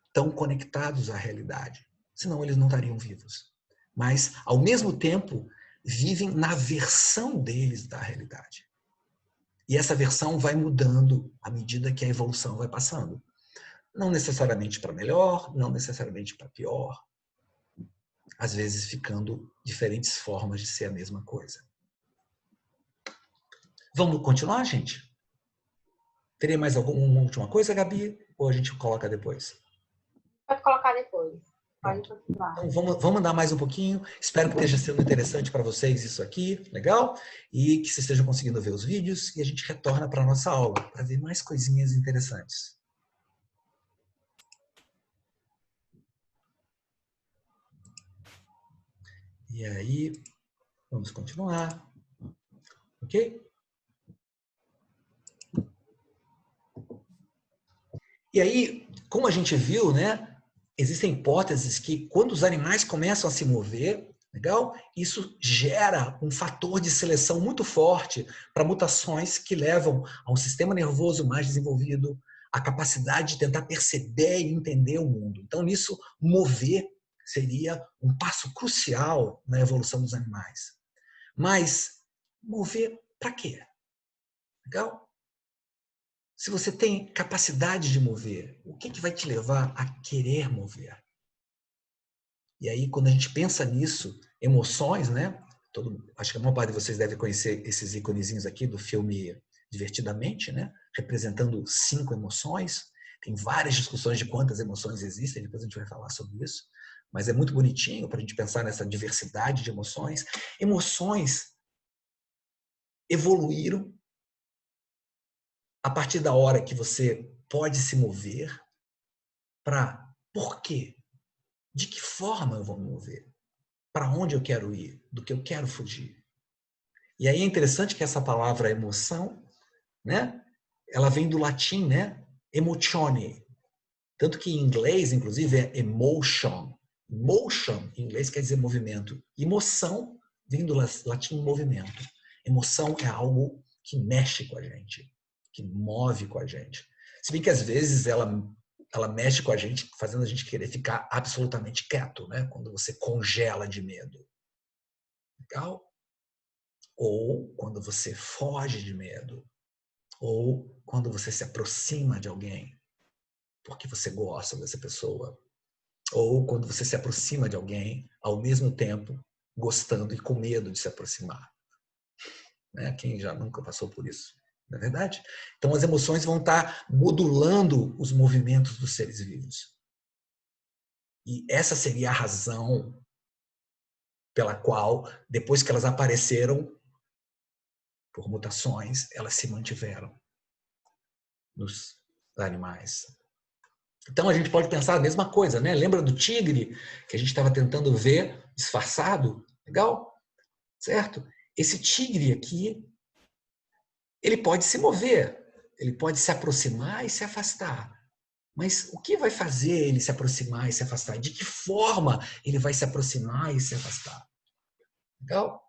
estão conectados à realidade. Senão, eles não estariam vivos. Mas, ao mesmo tempo, vivem na versão deles da realidade. E essa versão vai mudando à medida que a evolução vai passando. Não necessariamente para melhor, não necessariamente para pior. Às vezes ficando diferentes formas de ser a mesma coisa. Vamos continuar, gente? Teria mais alguma última coisa, Gabi? Ou a gente coloca depois? Pode colocar depois. Pode Pronto. continuar. Então, vamos andar mais um pouquinho. Espero que esteja sendo interessante para vocês isso aqui, legal? E que vocês estejam conseguindo ver os vídeos. E a gente retorna para a nossa aula, para ver mais coisinhas interessantes. E aí, vamos continuar. Ok? E aí, como a gente viu, né? Existem hipóteses que quando os animais começam a se mover, legal? Isso gera um fator de seleção muito forte para mutações que levam a um sistema nervoso mais desenvolvido, a capacidade de tentar perceber e entender o mundo. Então, nisso, mover seria um passo crucial na evolução dos animais. Mas mover para quê? Legal? Se você tem capacidade de mover, o que vai te levar a querer mover? E aí, quando a gente pensa nisso, emoções, né? Acho que a maior parte de vocês deve conhecer esses íconezinhos aqui do filme Divertidamente, né? Representando 5 emoções. Tem várias discussões de quantas emoções existem, depois a gente vai falar sobre isso. Mas é muito bonitinho para a gente pensar nessa diversidade de emoções. Emoções evoluíram a partir da hora que você pode se mover para por quê? De que forma eu vou me mover? Para onde eu quero ir? Do que eu quero fugir? E aí é interessante que essa palavra emoção, né? Ela vem do latim, né? Emotione. Tanto que em inglês, inclusive, é emotion. Motion, em inglês, quer dizer movimento. Emoção vem do latim movimento. Emoção é algo que mexe com a gente, que move com a gente. Se bem que às vezes ela mexe com a gente, fazendo a gente querer ficar absolutamente quieto, né? Quando você congela de medo. Legal? Ou quando você foge de medo. Ou quando você se aproxima de alguém porque você gosta dessa pessoa. Ou quando você se aproxima de alguém ao mesmo tempo gostando e com medo de se aproximar. Né? Quem já nunca passou por isso? Não é verdade? Então as emoções vão estar modulando os movimentos dos seres vivos. E essa seria a razão pela qual, depois que elas apareceram, por mutações, elas se mantiveram nos animais. Então a gente pode pensar a mesma coisa, né? Lembra do tigre que a gente estava tentando ver disfarçado? Legal? Certo? Esse tigre aqui, ele pode se mover, ele pode se aproximar e se afastar. Mas o que vai fazer ele se aproximar e se afastar? De que forma ele vai se aproximar e se afastar? Legal?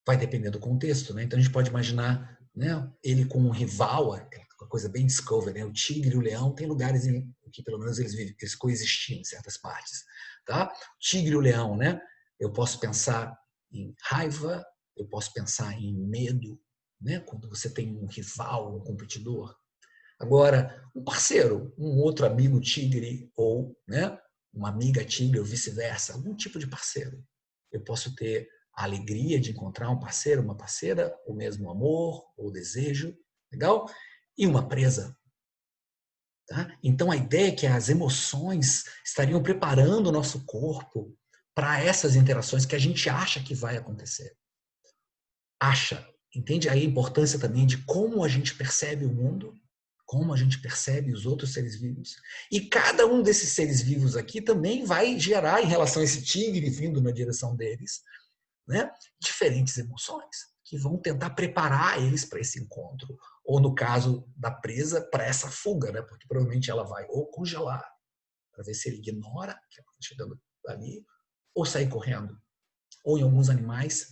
Vai depender do contexto, né? Então a gente pode imaginar, né, ele com um rival, uma coisa bem Discovery, né? O tigre e o leão tem lugares em que pelo menos eles coexistiam em certas partes, tá? O tigre e o leão, né? Eu posso pensar em raiva, eu posso pensar em medo, né? Quando você tem um rival, um competidor. Agora, um parceiro, um outro amigo tigre ou, né, uma amiga tigre ou vice-versa, algum tipo de parceiro. eu posso ter a alegria de encontrar um parceiro, uma parceira, o mesmo amor, ou desejo, legal? E uma presa. Tá? Então, a ideia é que as emoções estariam preparando o nosso corpo para essas interações que a gente acha que vai acontecer. Acha. Entende aí a importância também de como a gente percebe o mundo, como a gente percebe os outros seres vivos. E cada um desses seres vivos aqui também vai gerar, em relação a esse tigre vindo na direção deles, né, diferentes emoções que vão tentar preparar eles para esse encontro. Ou, no caso da presa, para essa fuga, né, porque provavelmente ela vai ou congelar, para ver se ele ignora que ela está chegando ali, ou sair correndo. Ou, em alguns animais,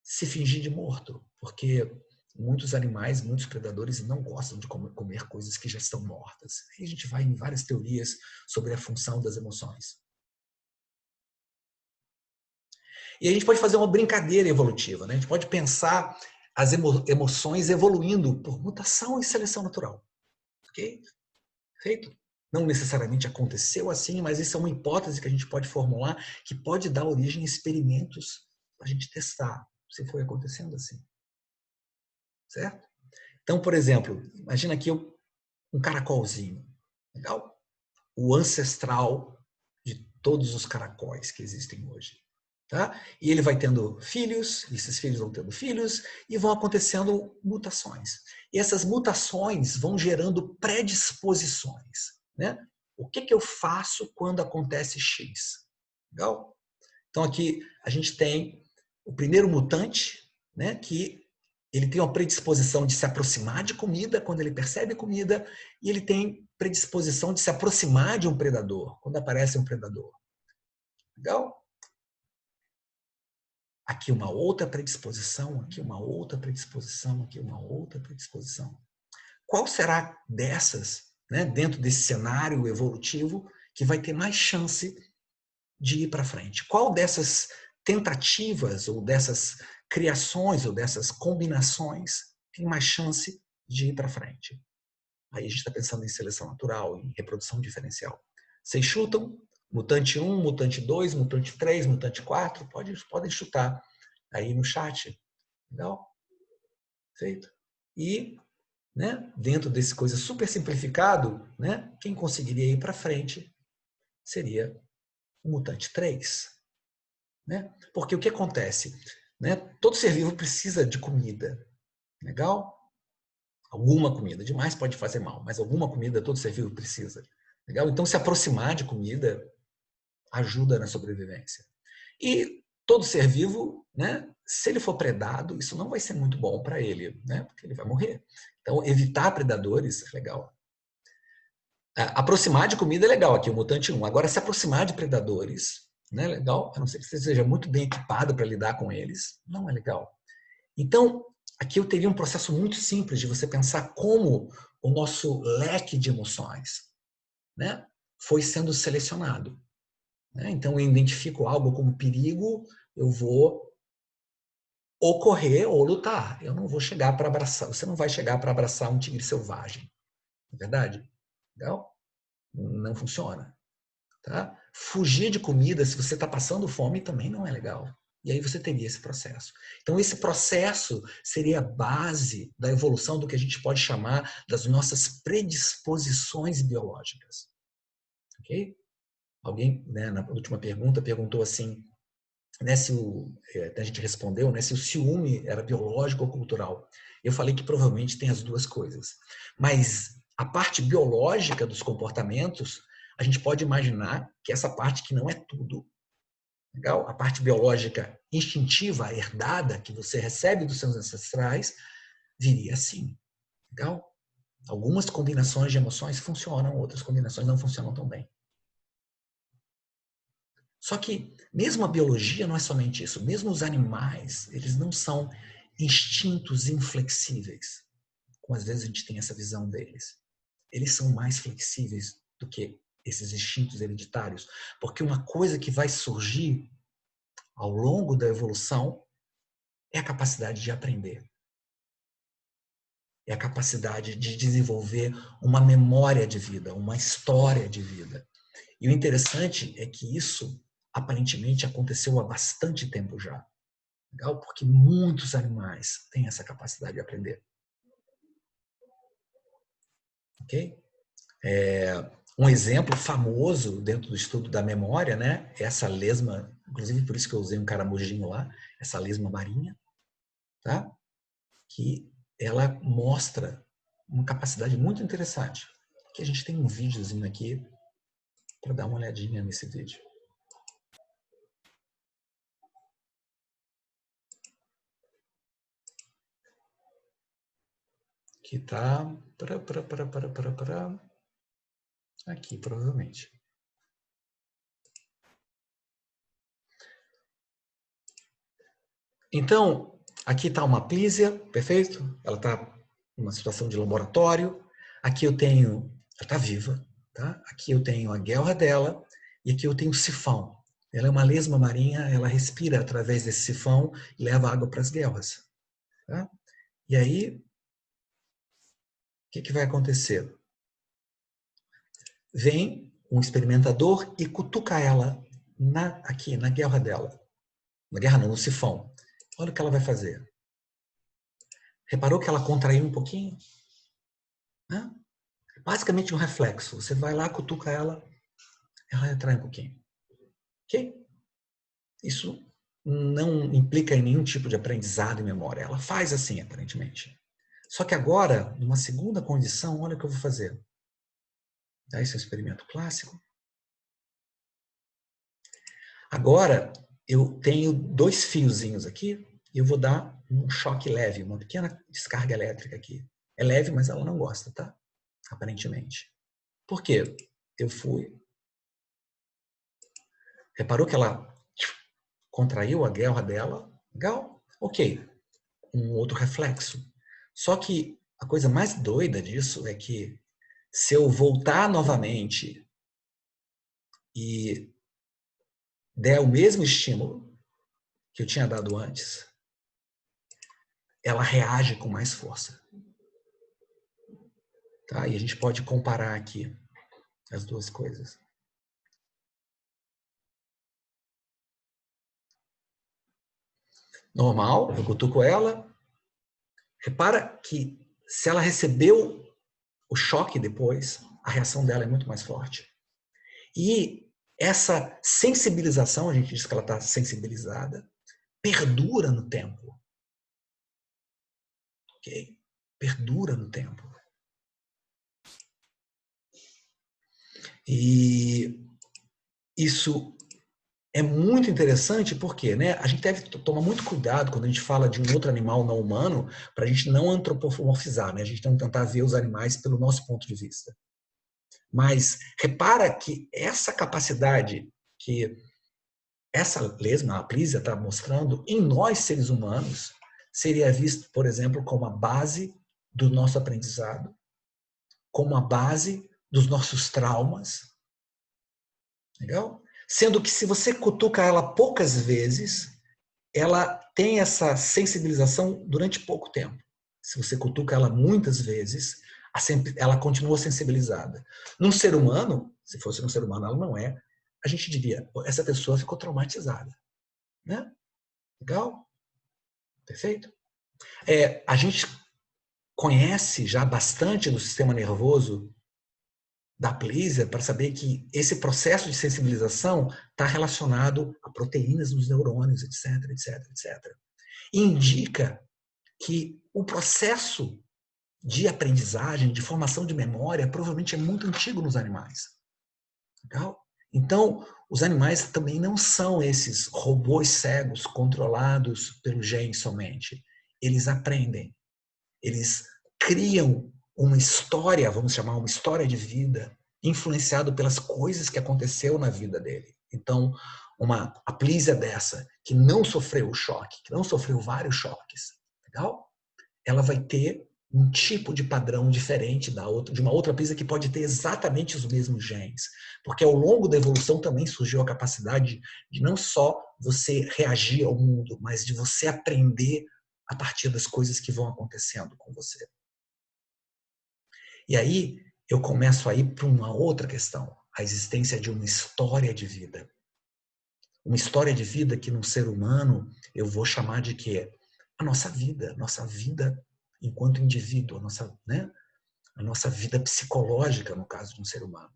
se fingir de morto, porque muitos animais, muitos predadores não gostam de comer coisas que já estão mortas. E a gente vai em várias teorias sobre a função das emoções. E a gente pode fazer uma brincadeira evolutiva, né? A gente pode pensar as emoções evoluindo por mutação e seleção natural. Ok? Feito? Não necessariamente aconteceu assim, mas isso é uma hipótese que a gente pode formular que pode dar origem a experimentos para a gente testar se foi acontecendo assim. Certo? Então, por exemplo, imagina aqui um caracolzinho. Legal? O ancestral de todos os caracóis que existem hoje. Tá? E ele vai tendo filhos, e esses filhos vão tendo filhos, e vão acontecendo mutações. E essas mutações vão gerando predisposições. Né? O que eu faço quando acontece X? Legal? Então aqui a gente tem o primeiro mutante, né, que ele tem uma predisposição de se aproximar de comida quando ele percebe comida, e ele tem predisposição de se aproximar de um predador, quando aparece um predador. Legal? Aqui uma outra predisposição, aqui uma outra predisposição, aqui uma outra predisposição. Qual será dessas, né, dentro desse cenário evolutivo, que vai ter mais chance de ir para frente? Qual dessas tentativas, ou dessas criações, ou dessas combinações tem mais chance de ir para frente? Aí a gente está pensando em seleção natural, em reprodução diferencial. Vocês chutam? Mutante 1, mutante 2, mutante 3, mutante 4, podem chutar aí no chat. Legal? Feito. E, né, dentro desse coisa super simplificado, né, quem conseguiria ir para frente seria o mutante 3. Né? Porque o que acontece? Né? Todo ser vivo precisa de comida. Legal? Alguma comida. Demais pode fazer mal, mas alguma comida todo ser vivo precisa. Legal? Então, se aproximar de comida ajuda na sobrevivência. E todo ser vivo, né, se ele for predado, isso não vai ser muito bom para ele, né, porque ele vai morrer. Então, evitar predadores é legal. Aproximar de comida é legal, aqui o mutante 1. Agora, se aproximar de predadores, né, legal, a não ser que você seja muito bem equipado para lidar com eles, não é legal. Então, aqui eu teria um processo muito simples de você pensar como o nosso leque de emoções, né, foi sendo selecionado. Então, eu identifico algo como perigo, eu vou ou correr ou lutar. Eu não vou chegar para abraçar. Você não vai chegar para abraçar um tigre selvagem. Não é verdade? Legal? Não funciona. Tá? Fugir de comida, se você está passando fome, também não é legal. E aí você teria esse processo. Então, esse processo seria a base da evolução do que a gente pode chamar das nossas predisposições biológicas. Ok? Alguém, né, na última pergunta, perguntou assim, né, a gente respondeu, né, se o ciúme era biológico ou cultural. Eu falei que provavelmente tem as duas coisas. Mas a parte biológica dos comportamentos, a gente pode imaginar que essa parte que não é tudo. Legal? A parte biológica instintiva, herdada, que você recebe dos seus ancestrais, viria assim. Legal? Algumas combinações de emoções funcionam, outras combinações não funcionam tão bem. Só que mesmo a biologia não é somente isso. Mesmo os animais, eles não são instintos inflexíveis, como às vezes a gente tem essa visão deles. Eles são mais flexíveis do que esses instintos hereditários, porque uma coisa que vai surgir ao longo da evolução é a capacidade de aprender. É a capacidade de desenvolver uma memória de vida, uma história de vida. E o interessante é que isso aparentemente aconteceu há bastante tempo já. Legal? Porque muitos animais têm essa capacidade de aprender. Ok? Um exemplo famoso dentro do estudo da memória, né? É essa lesma, inclusive por isso que eu usei um caramujinho lá, essa lesma marinha, tá? Que ela mostra uma capacidade muito interessante. Que a gente tem um videozinho aqui para dar uma olhadinha nesse vídeo. Que tá aqui, provavelmente. Então, aqui está uma písia, perfeito? Ela está numa situação de laboratório. Aqui eu tenho, ela está viva, tá? Aqui eu tenho a guelra dela e aqui eu tenho o sifão. Ela é uma lesma marinha, ela respira através desse sifão e leva água para as guelras. Tá? E aí, o que vai acontecer? Vem um experimentador e cutuca ela aqui na guelra dela. Na guerra não, no sifão. Olha o que ela vai fazer. Reparou que ela contraiu um pouquinho? Né? Basicamente um reflexo. Você vai lá, cutuca ela, ela retrai um pouquinho. Ok? Isso não implica em nenhum tipo de aprendizado e memória. Ela faz assim, aparentemente. Só que agora, numa segunda condição, olha o que eu vou fazer. Esse é o experimento clássico. Agora, eu tenho 2 fiozinhos aqui e eu vou dar um choque leve, uma pequena descarga elétrica aqui. É leve, mas ela não gosta, tá? Aparentemente. Por quê? Eu fui. Reparou que ela contraiu a guelra dela? Legal? Ok. Um outro reflexo. Só que a coisa mais doida disso é que se eu voltar novamente e der o mesmo estímulo que eu tinha dado antes, ela reage com mais força. Tá? E a gente pode comparar aqui as duas coisas. Normal, eu cutuco ela. Repara que se ela recebeu o choque depois, a reação dela é muito mais forte. E essa sensibilização, a gente diz que ela está sensibilizada, perdura no tempo. Ok? Perdura no tempo. E isso é muito interessante porque, né, a gente deve tomar muito cuidado quando a gente fala de um outro animal não humano, para a gente não antropomorfizar, né? A gente não tentar ver os animais pelo nosso ponto de vista. Mas repara que essa capacidade que essa lesma, a Plísia, está mostrando em nós, seres humanos, seria visto, por exemplo, como a base do nosso aprendizado, como a base dos nossos traumas. Legal? Sendo que se você cutuca ela poucas vezes, ela tem essa sensibilização durante pouco tempo. Se você cutuca ela muitas vezes, ela continua sensibilizada. Num ser humano, se fosse um ser humano, ela não é, a gente diria, essa pessoa ficou traumatizada. Né? Legal? Perfeito? A gente conhece já bastante do sistema nervoso da Plísia para saber que esse processo de sensibilização está relacionado a proteínas nos neurônios, etc, etc, etc. E indica que o processo de aprendizagem, de formação de memória, provavelmente é muito antigo nos animais. Legal? Então, os animais também não são esses robôs cegos controlados pelo gene somente. Eles aprendem. Eles criam uma história, vamos chamar uma história de vida, influenciado pelas coisas que aconteceu na vida dele. Então, uma aplísia dessa, que não sofreu o choque, que não sofreu vários choques, legal? Ela vai ter um tipo de padrão diferente de uma outra aplísia que pode ter exatamente os mesmos genes. Porque ao longo da evolução também surgiu a capacidade de não só você reagir ao mundo, mas de você aprender a partir das coisas que vão acontecendo com você. E aí eu começo a ir para uma outra questão, a existência de uma história de vida. uma história de vida que num ser humano eu vou chamar de quê? A nossa vida enquanto indivíduo, a nossa vida psicológica, no caso de um ser humano.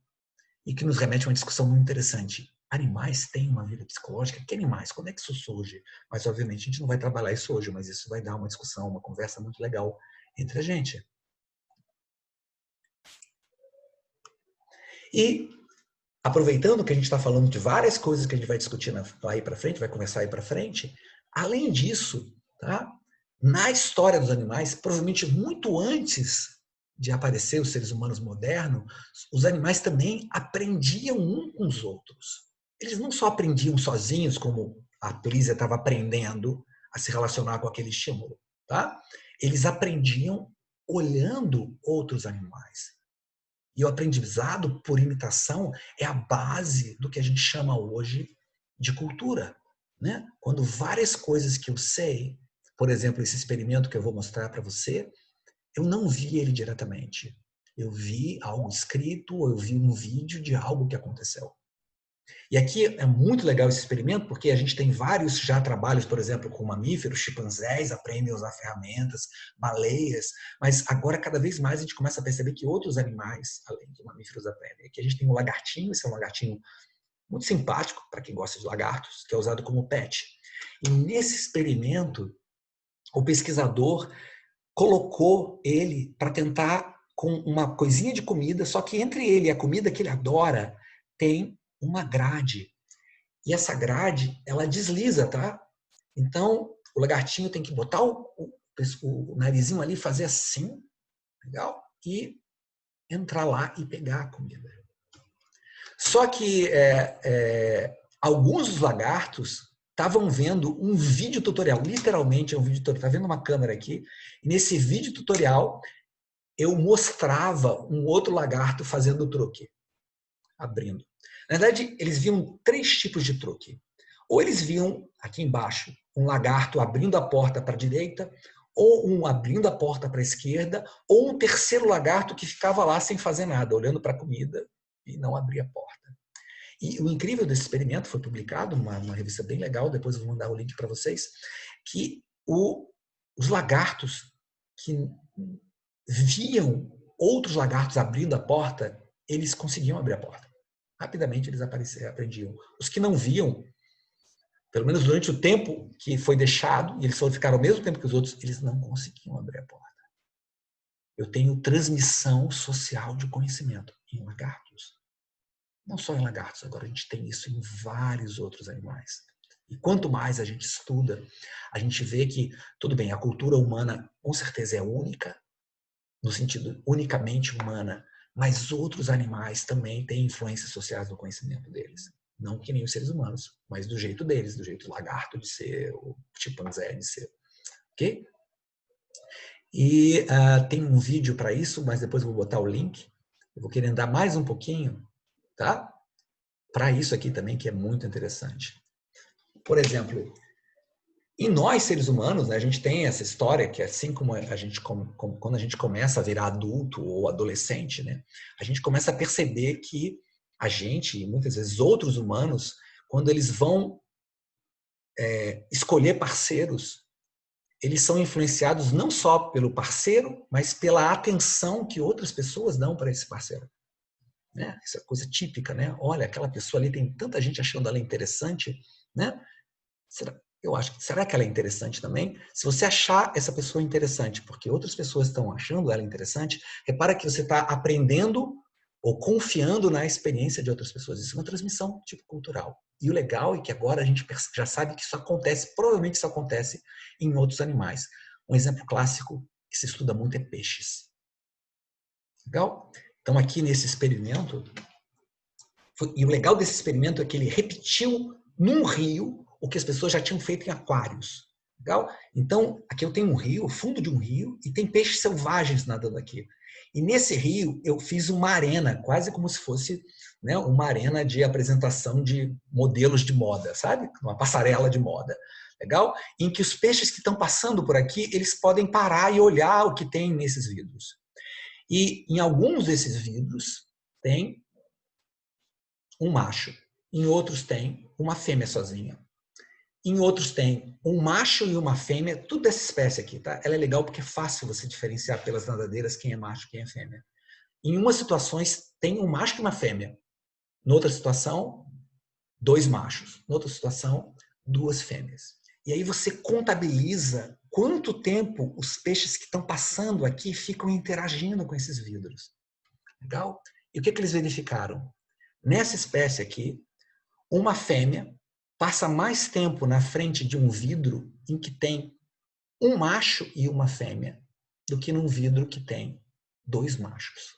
E que nos remete a uma discussão muito interessante. Animais têm uma vida psicológica? Que animais? Quando é que isso surge? Mas, obviamente, a gente não vai trabalhar isso hoje, mas isso vai dar uma discussão, uma conversa muito legal entre a gente. E, aproveitando que a gente está falando de várias coisas que a gente vai discutir aí para frente, vai começar aí para frente, além disso, tá? Na história dos animais, provavelmente muito antes de aparecer os seres humanos modernos, os animais também aprendiam um com os outros. Eles não só aprendiam sozinhos, como a Plísia estava aprendendo a se relacionar com aquele estímulo, tá? Eles aprendiam olhando outros animais. E o aprendizado por imitação é a base do que a gente chama hoje de cultura, né? Quando várias coisas que eu sei, por exemplo, esse experimento que eu vou mostrar para você, eu não vi ele diretamente. Eu vi algo escrito, ou eu vi um vídeo de algo que aconteceu. E aqui é muito legal esse experimento, porque a gente tem vários já trabalhos, por exemplo, com mamíferos, chimpanzés aprendem a usar ferramentas, baleias, mas agora cada vez mais a gente começa a perceber que outros animais, além de mamíferos, aprendem. Aqui a gente tem um lagartinho, esse é um lagartinho muito simpático, para quem gosta de lagartos, que é usado como pet. E nesse experimento, o pesquisador colocou ele para tentar com uma coisinha de comida, só que entre ele e a comida que ele adora, tem uma grade. E essa grade, ela desliza, tá? Então, o lagartinho tem que botar o narizinho ali, fazer assim, legal? E entrar lá e pegar a comida. Só que alguns dos lagartos estavam vendo um vídeo tutorial, literalmente é um vídeo tutorial, está vendo uma câmera aqui, e nesse vídeo tutorial eu mostrava um outro lagarto fazendo o truque, abrindo. Na verdade, eles viam 3 tipos de truque. Ou eles viam, aqui embaixo, um lagarto abrindo a porta para a direita, ou um abrindo a porta para a esquerda, ou um terceiro lagarto que ficava lá sem fazer nada, olhando para a comida e não abria a porta. E o incrível desse experimento, foi publicado numa revista bem legal, depois eu vou mandar o link para vocês, que os lagartos que viam outros lagartos abrindo a porta, eles conseguiam abrir a porta. Rapidamente eles aprendiam. Os que não viam, pelo menos durante o tempo que foi deixado, e eles só ficaram ao mesmo tempo que os outros, eles não conseguiam abrir a porta. Eu tenho transmissão social de conhecimento em lagartos. Não só em lagartos, agora a gente tem isso em vários outros animais. E quanto mais a gente estuda, a gente vê que, tudo bem, a cultura humana com certeza é única, no sentido unicamente humana, mas outros animais também têm influências sociais no conhecimento deles. Não que nem os seres humanos, mas do jeito deles, do jeito do lagarto de ser, o chimpanzé de ser. Ok? E tem um vídeo para isso, mas depois eu vou botar o link. Eu vou querer andar mais um pouquinho, tá? Para isso aqui também, que é muito interessante. Por exemplo, em nós, seres humanos, né, a gente tem essa história que assim como a gente, quando a gente começa a virar adulto ou adolescente, né, a gente começa a perceber que a gente, e muitas vezes outros humanos, quando eles vão escolher parceiros, eles são influenciados não só pelo parceiro, mas pela atenção que outras pessoas dão para esse parceiro. Né? Essa é coisa típica, né? Olha, aquela pessoa ali tem tanta gente achando ela interessante, né? Será que ela é interessante também? Se você achar essa pessoa interessante, porque outras pessoas estão achando ela interessante, repara que você está aprendendo ou confiando na experiência de outras pessoas. Isso é uma transmissão tipo cultural. E o legal é que agora a gente já sabe que isso acontece, provavelmente isso acontece em outros animais. Um exemplo clássico que se estuda muito é peixes. Legal? Então aqui nesse experimento, e o legal desse experimento é que ele repetiu num rio o que as pessoas já tinham feito em aquários. Legal? Então, aqui eu tenho um rio, o fundo de um rio, e tem peixes selvagens nadando aqui. E nesse rio eu fiz uma arena, quase como se fosse, né, uma arena de apresentação de modelos de moda, sabe? Uma passarela de moda. Legal? Em que os peixes que estão passando por aqui, eles podem parar e olhar o que tem nesses vidros. E em alguns desses vidros tem um macho, em outros tem uma fêmea sozinha. Em outros tem um macho e uma fêmea, tudo dessa espécie aqui, tá? Ela é legal porque é fácil você diferenciar pelas nadadeiras quem é macho e quem é fêmea. Em umas situações tem um macho e uma fêmea. Em outra situação, 2 machos. Em outra situação, 2 fêmeas. E aí você contabiliza quanto tempo os peixes que estão passando aqui ficam interagindo com esses vidros. Legal? E o que eles verificaram? Nessa espécie aqui, uma fêmea passa mais tempo na frente de um vidro em que tem um macho e uma fêmea do que num vidro que tem 2 machos.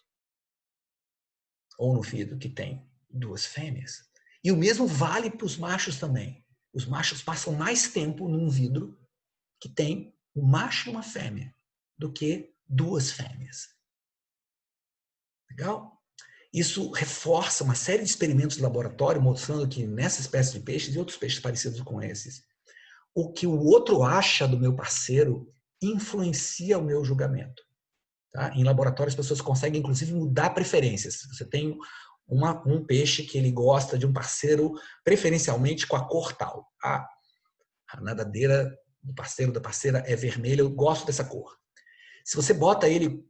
Ou no vidro que tem 2 fêmeas. E o mesmo vale para os machos também. Os machos passam mais tempo num vidro que tem um macho e uma fêmea do que 2 fêmeas. Legal? Isso reforça uma série de experimentos de laboratório mostrando que nessa espécie de peixes e outros peixes parecidos com esses, o que o outro acha do meu parceiro influencia o meu julgamento. Tá? Em laboratório as pessoas conseguem inclusive mudar preferências. Você tem um peixe que ele gosta de um parceiro preferencialmente com a cor tal. A nadadeira do parceiro da parceira é vermelha, eu gosto dessa cor. Se você bota ele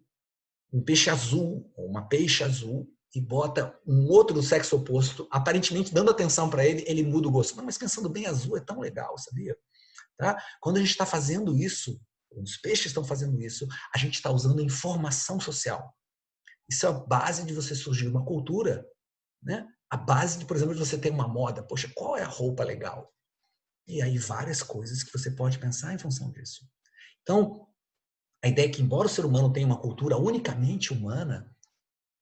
um peixe azul ou uma peixe azul e bota um outro do sexo oposto, aparentemente dando atenção para ele, ele muda o gosto. Não, mas pensando bem, azul é tão legal, sabia? Tá? Quando a gente está fazendo isso, quando os peixes estão fazendo isso, a gente está usando informação social. Isso é a base de você surgir uma cultura, né? A base, de, por exemplo, de você ter uma moda. Poxa, qual é a roupa legal? E aí várias coisas que você pode pensar em função disso. Então, a ideia é que, embora o ser humano tenha uma cultura unicamente humana,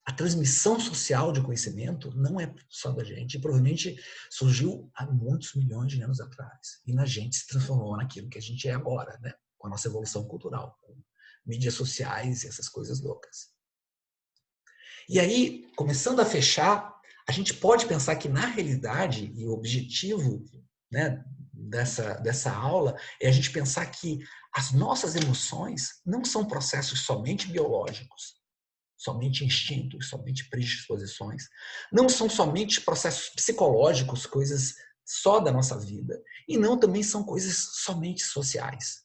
a transmissão social de conhecimento não é só da gente. E provavelmente surgiu há muitos milhões de anos atrás. E na gente se transformou naquilo que a gente é agora, né? Com a nossa evolução cultural, com mídias sociais e essas coisas loucas. E aí, começando a fechar, a gente pode pensar que, na realidade, e o objetivo, né, dessa aula é a gente pensar que as nossas emoções não são processos somente biológicos, somente instintos, somente predisposições. Não são somente processos psicológicos, coisas só da nossa vida. E não também são coisas somente sociais,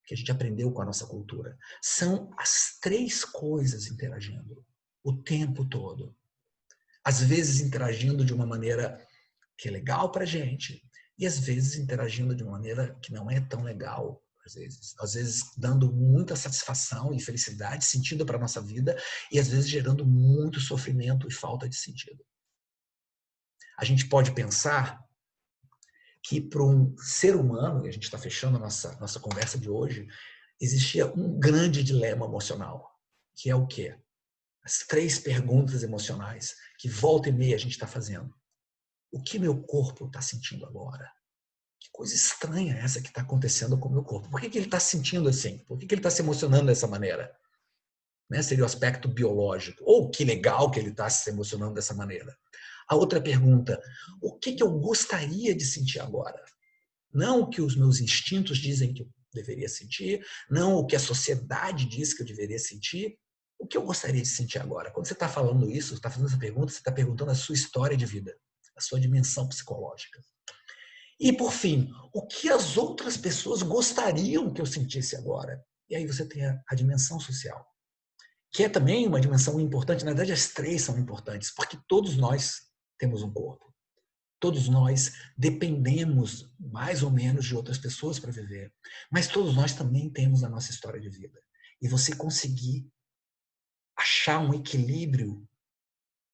que a gente aprendeu com a nossa cultura. São as 3 coisas interagindo o tempo todo. Às vezes interagindo de uma maneira que é legal para a gente, e às vezes interagindo de uma maneira que não é tão legal. Às vezes dando muita satisfação e felicidade, sentido para a nossa vida, e às vezes gerando muito sofrimento e falta de sentido. A gente pode pensar que para um ser humano, e a gente está fechando a nossa conversa de hoje, existia um grande dilema emocional, que é o quê? As 3 perguntas emocionais que volta e meia a gente está fazendo. O que meu corpo está sentindo agora? Que coisa estranha é essa que está acontecendo com o meu corpo? Por que ele está sentindo assim? Por que ele está se emocionando dessa maneira? Né? Seria o aspecto biológico. Ou que legal que ele está se emocionando dessa maneira. A outra pergunta, o que eu gostaria de sentir agora? Não o que os meus instintos dizem que eu deveria sentir, não o que a sociedade diz que eu deveria sentir, o que eu gostaria de sentir agora? Quando você está falando isso, está fazendo essa pergunta, você está perguntando a sua história de vida, a sua dimensão psicológica. E, por fim, o que as outras pessoas gostariam que eu sentisse agora? E aí você tem a dimensão social, que é também uma dimensão importante. Na verdade, as 3 são importantes, porque todos nós temos um corpo. Todos nós dependemos mais ou menos de outras pessoas para viver. Mas todos nós também temos a nossa história de vida. E você conseguir achar um equilíbrio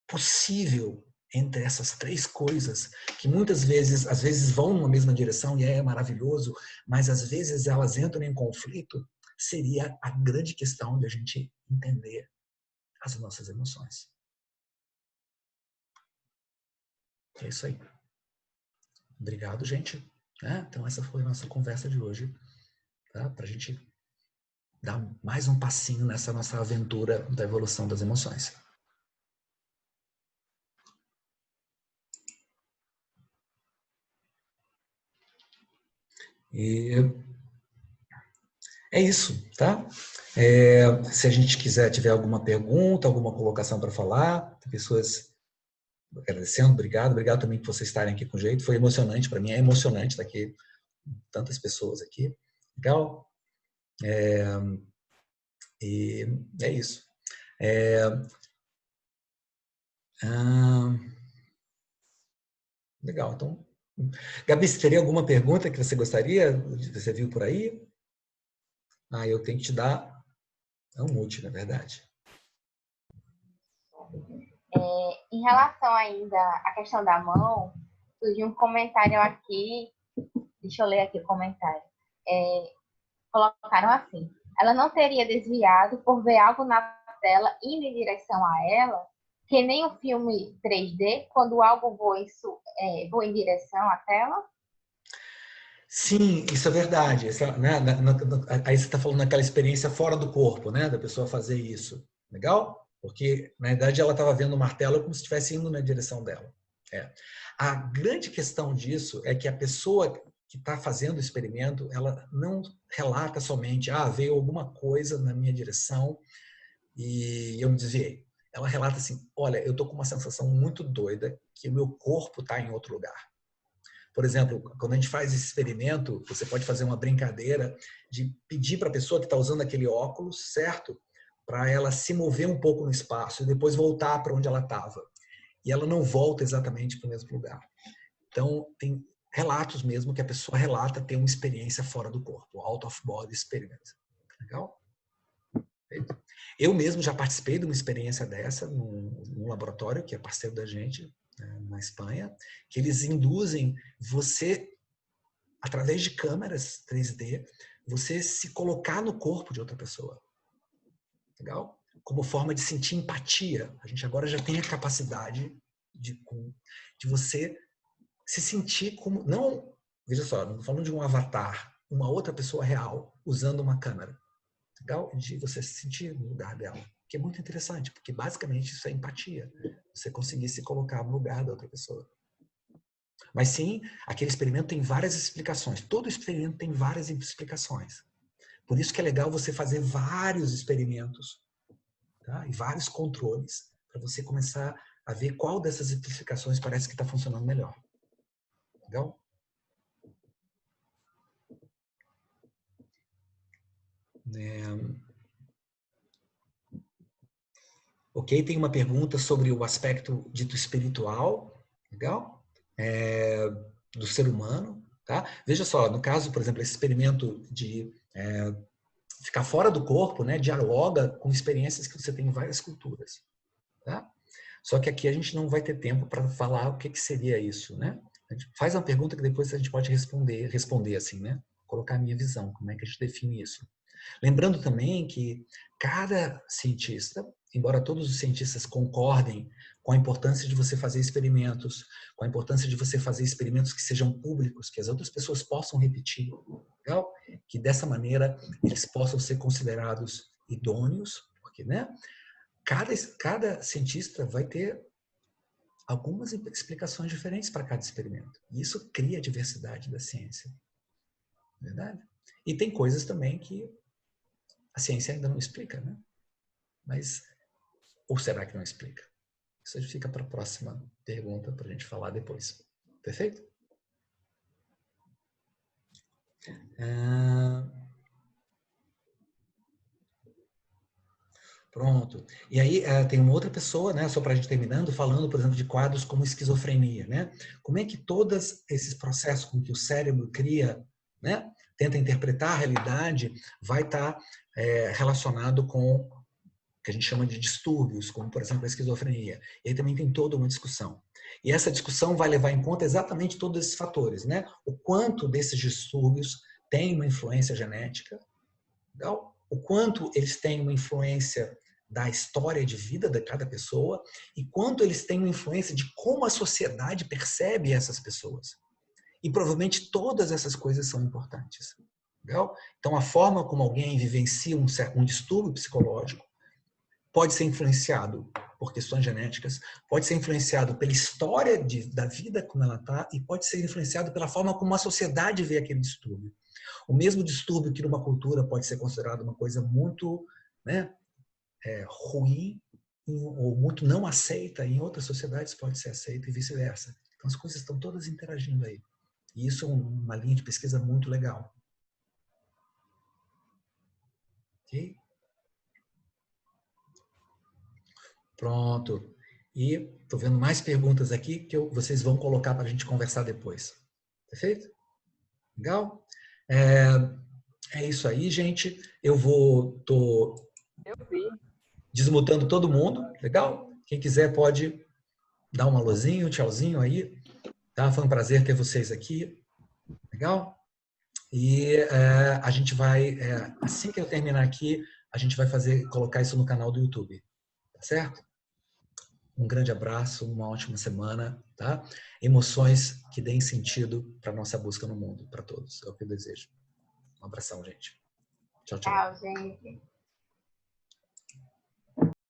possível entre essas 3 coisas, que muitas vezes, às vezes vão numa mesma direção e é maravilhoso, mas às vezes elas entram em conflito, seria a grande questão de a gente entender as nossas emoções. É isso aí. Obrigado, gente. Então essa foi a nossa conversa de hoje, tá? Para a gente dar mais um passinho nessa nossa aventura da evolução das emoções. E é isso, tá? Se a gente tiver alguma pergunta, alguma colocação para falar, pessoas agradecendo, obrigado também por vocês estarem aqui com jeito. Foi emocionante, para mim é emocionante estar aqui, tantas pessoas aqui. Legal? E é isso. Legal, então. Gabi, você teria alguma pergunta que você gostaria? Você viu por aí? Eu tenho que te dar um mute, na verdade. Em relação ainda à questão da mão, surgiu um comentário aqui, deixa eu ler aqui o comentário. Colocaram assim: ela não teria desviado por ver algo na tela indo em direção a ela, que nem o filme 3D, quando algo voa em direção à tela? Sim, isso é verdade. Né, aí você está falando naquela experiência fora do corpo, né? Da pessoa fazer isso. Legal? Porque, na verdade, ela estava vendo o martelo como se estivesse indo na direção dela. A grande questão disso é que a pessoa que está fazendo o experimento, ela não relata somente, veio alguma coisa na minha direção e eu me desviei. Ela relata assim, olha, eu estou com uma sensação muito doida que o meu corpo está em outro lugar. Por exemplo, quando a gente faz esse experimento, você pode fazer uma brincadeira de pedir para a pessoa que está usando aquele óculos, certo? Para ela se mover um pouco no espaço e depois voltar para onde ela estava. E ela não volta exatamente para o mesmo lugar. Então, tem relatos mesmo que a pessoa relata ter uma experiência fora do corpo, out of body experience. Legal? Eu mesmo já participei de uma experiência dessa num laboratório que é parceiro da gente, na Espanha, que eles induzem você, através de câmeras 3D, você se colocar no corpo de outra pessoa. Legal? Como forma de sentir empatia. A gente agora já tem a capacidade de você se sentir como... Não, veja só, não estou falando de um avatar, uma outra pessoa real usando uma câmera. Legal? De você se sentir no lugar dela. Que é muito interessante, porque basicamente isso é empatia. Você conseguir se colocar no lugar da outra pessoa. Mas sim, aquele experimento tem várias explicações. Todo experimento tem várias explicações. Por isso que é legal você fazer vários experimentos, tá? E vários controles, para você começar a ver qual dessas explicações parece que está funcionando melhor. Legal? Ok, tem uma pergunta sobre o aspecto dito espiritual, legal? Do ser humano, tá? Veja só, no caso, por exemplo, esse experimento de ficar fora do corpo, né, dialoga com experiências que você tem em várias culturas, tá? Só que aqui a gente não vai ter tempo para falar o que seria isso, né? A gente faz uma pergunta que depois a gente pode responder assim, né? Colocar a minha visão, como é que a gente define isso. Lembrando também que cada cientista, embora todos os cientistas concordem com a importância de você fazer experimentos, com a importância de você fazer experimentos que sejam públicos, que as outras pessoas possam repetir, legal? Que dessa maneira eles possam ser considerados idôneos, porque, né? Cada cientista vai ter algumas explicações diferentes para cada experimento. E isso cria a diversidade da ciência. Verdade? E tem coisas também que a ciência ainda não explica, né? Mas, ou será que não explica? Isso fica para a próxima pergunta, para a gente falar depois. Perfeito? Pronto. E aí tem uma outra pessoa, né, só para a gente terminando, falando, por exemplo, de quadros como esquizofrenia, né? Como é que todos esses processos com que o cérebro cria, né, tenta interpretar a realidade, vai estar relacionado com o que a gente chama de distúrbios, como, por exemplo, a esquizofrenia. E aí também tem toda uma discussão. E essa discussão vai levar em conta exatamente todos esses fatores, né? O quanto desses distúrbios tem uma influência genética, o quanto eles têm uma influência da história de vida de cada pessoa e quanto eles têm uma influência de como a sociedade percebe essas pessoas. E provavelmente todas essas coisas são importantes. Legal? Então, a forma como alguém vivencia um distúrbio psicológico pode ser influenciado por questões genéticas, pode ser influenciado pela história da vida como ela está e pode ser influenciado pela forma como a sociedade vê aquele distúrbio. O mesmo distúrbio que numa cultura pode ser considerado uma coisa muito, né, ruim, ou muito não aceita, em outras sociedades pode ser aceita e vice-versa. Então as coisas estão todas interagindo aí. E isso é uma linha de pesquisa muito legal. Ok? Pronto. E estou vendo mais perguntas aqui que vocês vão colocar para a gente conversar depois. Perfeito? Legal? É isso aí, gente. Tô desmutando todo mundo. Legal? Quem quiser pode dar um alôzinho, um tchauzinho aí. Tá? Foi um prazer ter vocês aqui. Legal? E a gente vai, assim que eu terminar aqui, a gente vai colocar isso no canal do YouTube. Tá certo? Um grande abraço, uma ótima semana, tá? Emoções que deem sentido para nossa busca no mundo, para todos. É o que eu desejo. Um abração, gente. Tchau, tchau. Tchau, gente.